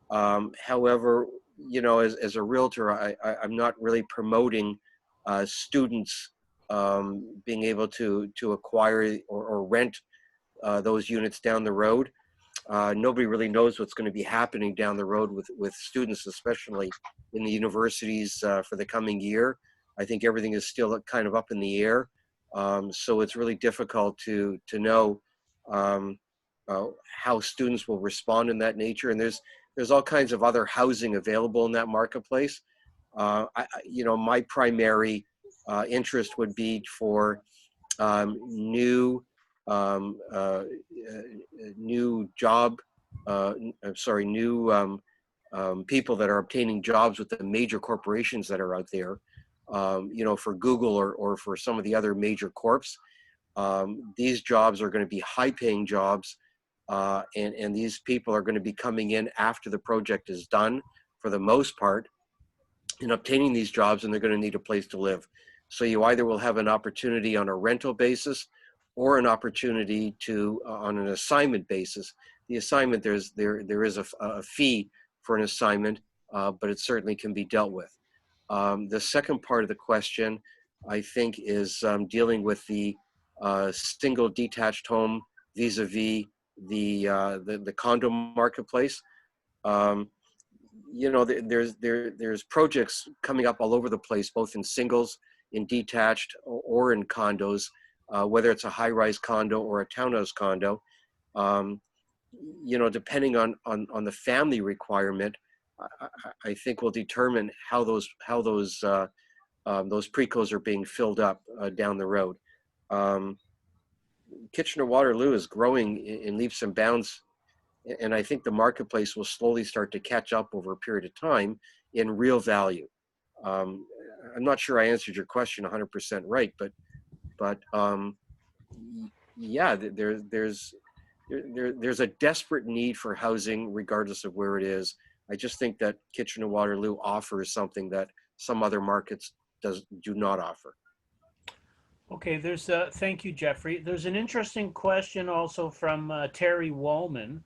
However, as a realtor, I'm not really promoting students being able to acquire or rent those units down the road. Nobody really knows what's going to be happening down the road with students, especially in the universities for the coming year. I think everything is still kind of up in the air. So it's really difficult to know how students will respond in that nature. And there's all kinds of other housing available in that marketplace. My primary interest would be for new people that are obtaining jobs with the major corporations that are out there, for Google or for some of the other major corps. These jobs are going to be high-paying jobs, and these people are going to be coming in after the project is done, for the most part, in obtaining these jobs, and they're going to need a place to live. So you either will have an opportunity on a rental basis, or an opportunity to on an assignment basis. The assignment, there is a fee for an assignment, but it certainly can be dealt with. The second part of the question, I think, is dealing with the single detached home vis-a-vis the condo marketplace. There's projects coming up all over the place, both in singles, in detached, or in condos. whether it's a high-rise condo or a townhouse condo. You know, depending on the family requirement, I think will determine how those precos are being filled up down the road. Kitchener-Waterloo is growing in leaps and bounds, and I think the marketplace will slowly start to catch up over a period of time in real value. I'm not sure I answered your question 100% right, but yeah, there's a desperate need for housing regardless of where it is. I just think that Kitchener-Waterloo offers something that some other markets do not offer. Okay, thank you, Jeffrey. There's an interesting question also from Terry Wallman.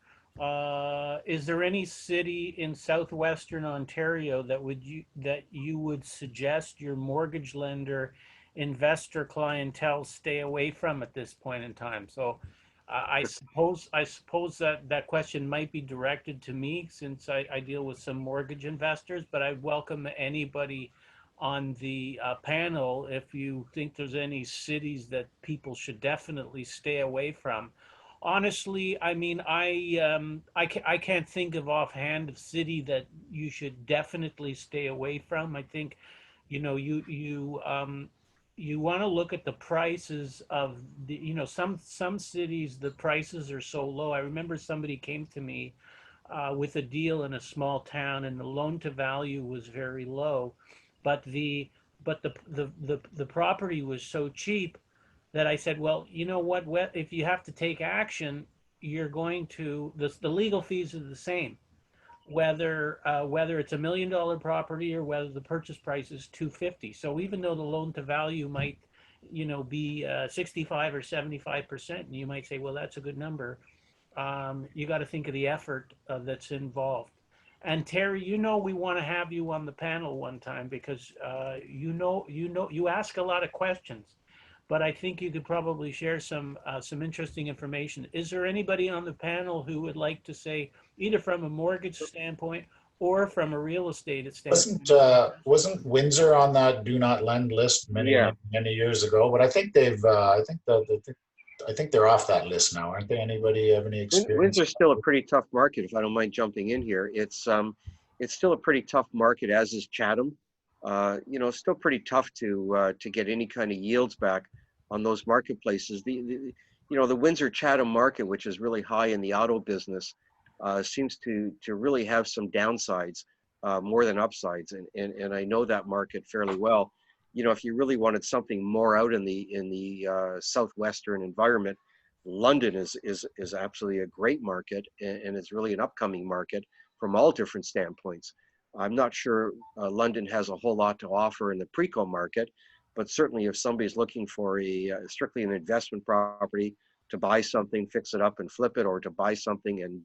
Is there any city in southwestern Ontario that you would suggest your mortgage lender investor clientele stay away from at this point in time? So I suppose that question might be directed to me, since I deal with some mortgage investors, but I welcome anybody on the panel if you think there's any cities that people should definitely stay away from. Honestly, I mean, I can't think of offhand a city that you should definitely stay away from. I think, you know, you want to look at the prices of the, you know, some cities, the prices are so low. I remember somebody came to me with a deal in a small town, and the loan to value was very low, but the property was so cheap that I said, well, you know what, if you have to take action, you're going to, the legal fees are the same, whether it's $1 million property or whether the purchase price is 250. So even though the loan to value might, you know, be 65 or 75%, and you might say, well, that's a good number. You got to think of the effort that's involved. And Terry, you know, we want to have you on the panel one time because you ask a lot of questions, but I think you could probably share some interesting information. Is there anybody on the panel who would like to say, either from a mortgage standpoint or from a real estate standpoint? Wasn't Windsor on that do not lend list many years ago? But I think I think they're off that list now, aren't they? Anybody have any experience? Windsor's still a pretty tough market, if I don't mind jumping in here. It's still a pretty tough market, as is Chatham. You know, it's still pretty tough to get any kind of yields back on those marketplaces. You know, the Windsor Chatham market, which is really high in the auto business, seems to really have some downsides more than upsides, and I know that market fairly well. You know, if you really wanted something more out in the southwestern environment, London is absolutely a great market, and it's really an upcoming market from all different standpoints. I'm not sure London has a whole lot to offer in the pre-co market, but certainly if somebody's looking for strictly an investment property to buy something, fix it up and flip it, or to buy something and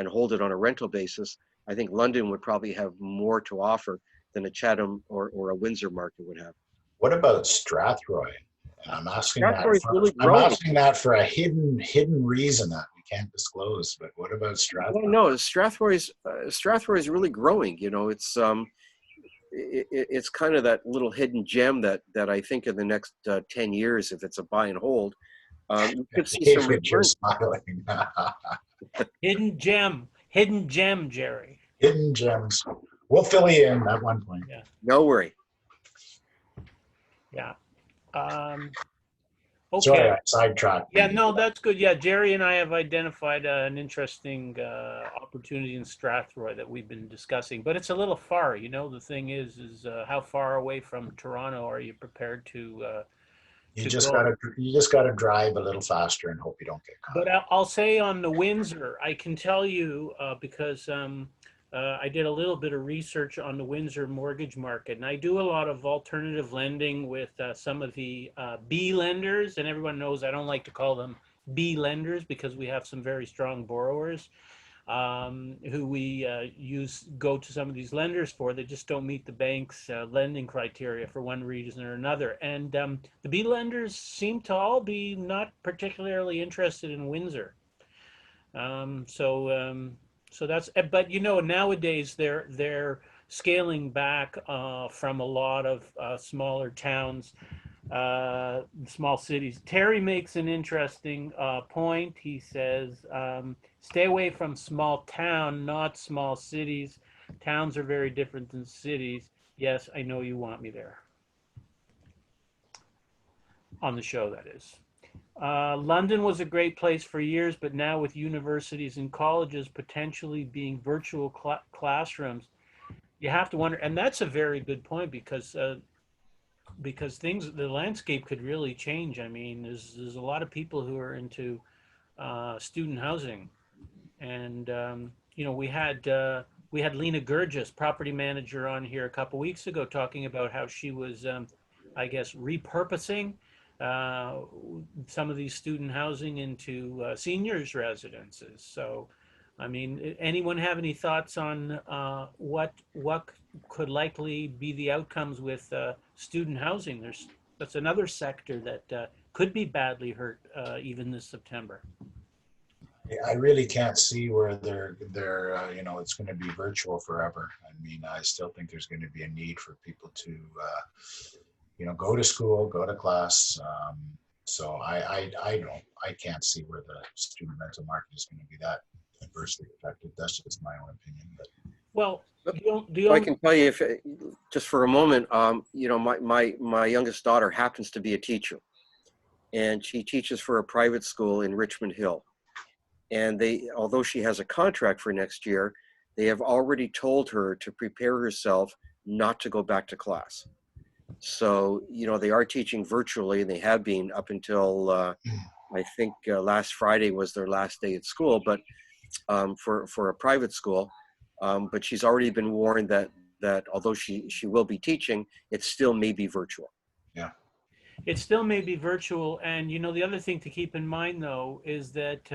hold it on a rental basis, I think London would probably have more to offer than a Chatham or a Windsor market would have. What about Strathroy? I'm asking really growing. I'm asking that for a hidden reason that we can't disclose. But what about Strathroy? Well, no, Strathroy is really growing. You know, it's kind of that little hidden gem that I think in the next 10 years, if it's a buy and hold, you could see some returns. Hidden gem, Jerry. Hidden gems. We'll fill you in at one point. Yeah. No worry. Yeah. Okay. Sorry, I sidetracked. Yeah, no, that's good. Yeah, Jerry and I have identified an interesting opportunity in Strathroy that we've been discussing, but it's a little far. You know, the thing is how far away from Toronto are you prepared to? You just gotta drive a little faster and hope you don't get caught. But I'll say on the Windsor, I can tell you because I did a little bit of research on the Windsor mortgage market, and I do a lot of alternative lending with some of the B lenders, and everyone knows I don't like to call them B lenders because we have some very strong borrowers who we go to some of these lenders for. They just don't meet the bank's lending criteria for one reason or another. And the B lenders seem to all be not particularly interested in Windsor. So that's, but you know, nowadays they're scaling back from a lot of smaller towns. Small cities. Terry makes an interesting point. He says, stay away from small town, not small cities. Towns are very different than cities. Yes, I know you want me there. On the show, that is. London was a great place for years, but now with universities and colleges potentially being virtual classrooms, you have to wonder, and that's a very good point because the landscape could really change. I mean, there's a lot of people who are into student housing, and we had Lena Gurgis, property manager, on here a couple weeks ago talking about how she was, I guess, repurposing uh, some of these student housing into seniors residences. So, I mean, anyone have any thoughts on what could likely be the outcomes with student housing? That's another sector that could be badly hurt even this September. I really can't see where it's going to be virtual forever. I mean, I still think there's going to be a need for people to, go to school, go to class. So I can't see where the student rental market is going to be that adversely affected. That's just my own opinion. But Well, I can tell you, if just for a moment, my youngest daughter happens to be a teacher, and she teaches for a private school in Richmond Hill. And although she has a contract for next year, they have already told her to prepare herself not to go back to class. So, they are teaching virtually, and they have been up until I think last Friday was their last day at school, but for a private school. But she's already been warned that although she will be teaching, it still may be virtual. yeah, it still may be virtual, and the other thing to keep in mind though is that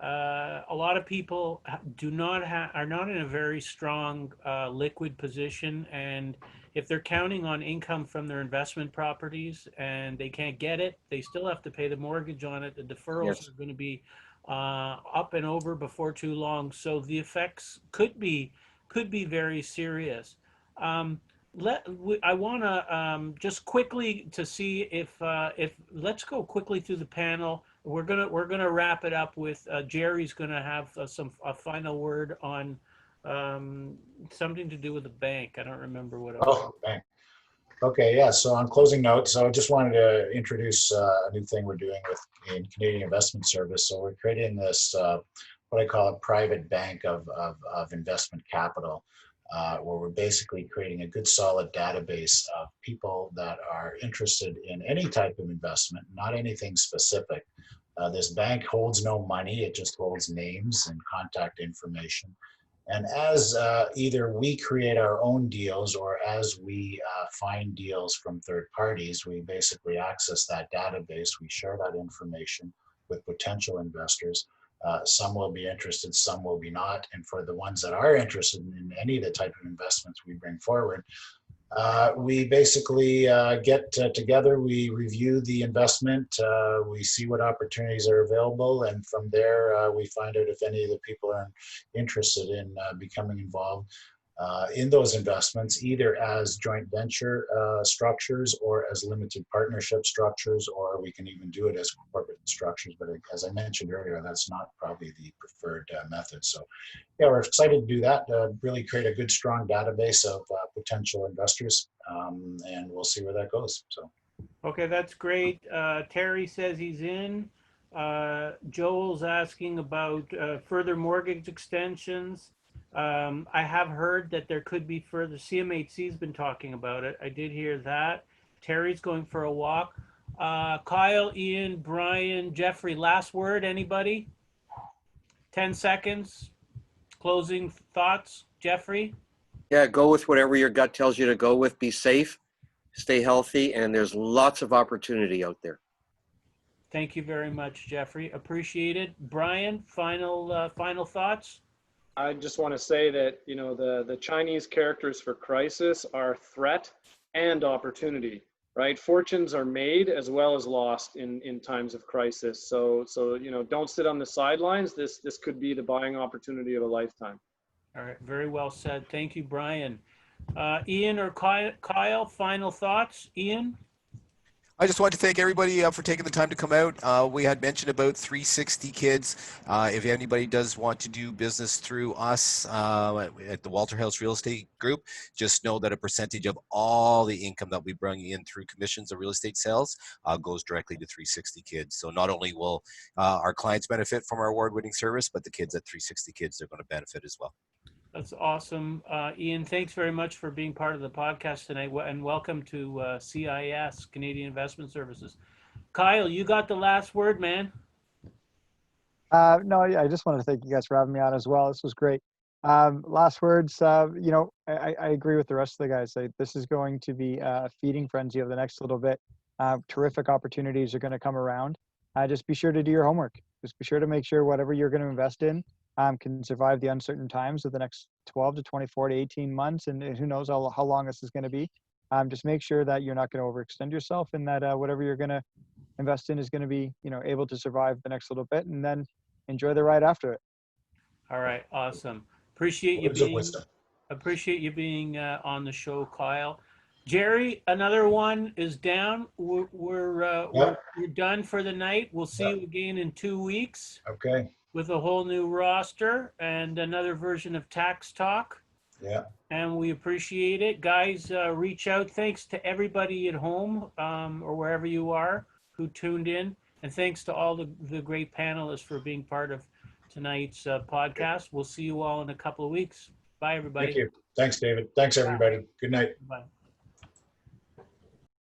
a lot of people are not in a very strong liquid position, and if they're counting on income from their investment properties and they can't get it, they still have to pay the mortgage on it. The deferrals Yes. are going to be up and over before too long, so the effects could be very serious. Um, I want to just quickly to see if let's go quickly through the panel. We're gonna wrap it up with Jerry's gonna have a final word on something to do with the bank. I don't remember what it was. oh, thanks. Okay, yeah. So on closing notes, so I just wanted to introduce a new thing we're doing in Canadian Investment Service. So we're creating this what I call a private bank of investment capital, where we're basically creating a good solid database of people that are interested in any type of investment, not anything specific. This bank holds no money; it just holds names and contact information. And as either we create our own deals or as we find deals from third parties, we basically access that database. We share that information with potential investors. Some will be interested, some will be not. And for the ones that are interested in any of the type of investments we bring forward, we basically get together, we review the investment, we see what opportunities are available, and from there we find out if any of the people are interested in becoming involved in those investments, either as joint venture structures or as limited partnership structures, or we can even do it as corporate structures. But as I mentioned earlier, that's not probably the preferred method. So yeah, we're excited to do that, really create a good, strong database of potential investors, and we'll see where that goes. So. Okay, that's great. Terry says he's in. Joel's asking about further mortgage extensions. I have heard that there could be further. CMHC's been talking about it. I did hear that. Terry's going for a walk. Kyle, Ian, Brian, Jeffrey, last word, anybody? 10 seconds. Closing thoughts, Jeffrey? Yeah, go with whatever your gut tells you to go with. Be safe, stay healthy, and there's lots of opportunity out there. Thank you very much, Jeffrey. Appreciate it. Brian, final thoughts? I just want to say that, the Chinese characters for crisis are threat and opportunity, right? Fortunes are made as well as lost in times of crisis. So don't sit on the sidelines. This could be the buying opportunity of a lifetime. All right, very well said. Thank you, Brian. Ian or Kyle, final thoughts? Ian? I just want to thank everybody for taking the time to come out. We had mentioned about 360 Kids. If anybody does want to do business through us at the Walter House Real Estate Group, just know that a percentage of all the income that we bring in through commissions of real estate sales goes directly to 360 Kids. So not only will our clients benefit from our award-winning service, but the kids at 360 Kids are going to benefit as well. That's awesome. Ian, thanks very much for being part of the podcast tonight, and welcome to CIS, Canadian Investment Services. Kyle, you got the last word, man. No, yeah, I just wanted to thank you guys for having me on as well. This was great. Last words, you know, I agree with the rest of the guys. This is going to be a feeding frenzy of the next little bit. Terrific opportunities are going to come around. Just be sure to do your homework. Just be sure to make sure whatever you're going to invest in can survive the uncertain times of the next 12 to 24 to 18 months. And who knows how long this is going to be. Just make sure that you're not going to overextend yourself, and that whatever you're going to invest in is going to be, you know, able to survive the next little bit, and then enjoy the ride after it. All right, awesome. Appreciate you Words of being wisdom. on the show, Kyle. Jerry, another one is down. We're done for the night. We'll see you again in 2 weeks Okay. with a whole new roster and another version of Tax Talk. Yeah. And we appreciate it. Guys, reach out. Thanks to everybody at home or wherever you are who tuned in. And thanks to all the great panelists for being part of tonight's podcast. We'll see you all in a couple of weeks. Bye, everybody. Thank you. Thanks, David. Thanks, everybody. Good night. Bye.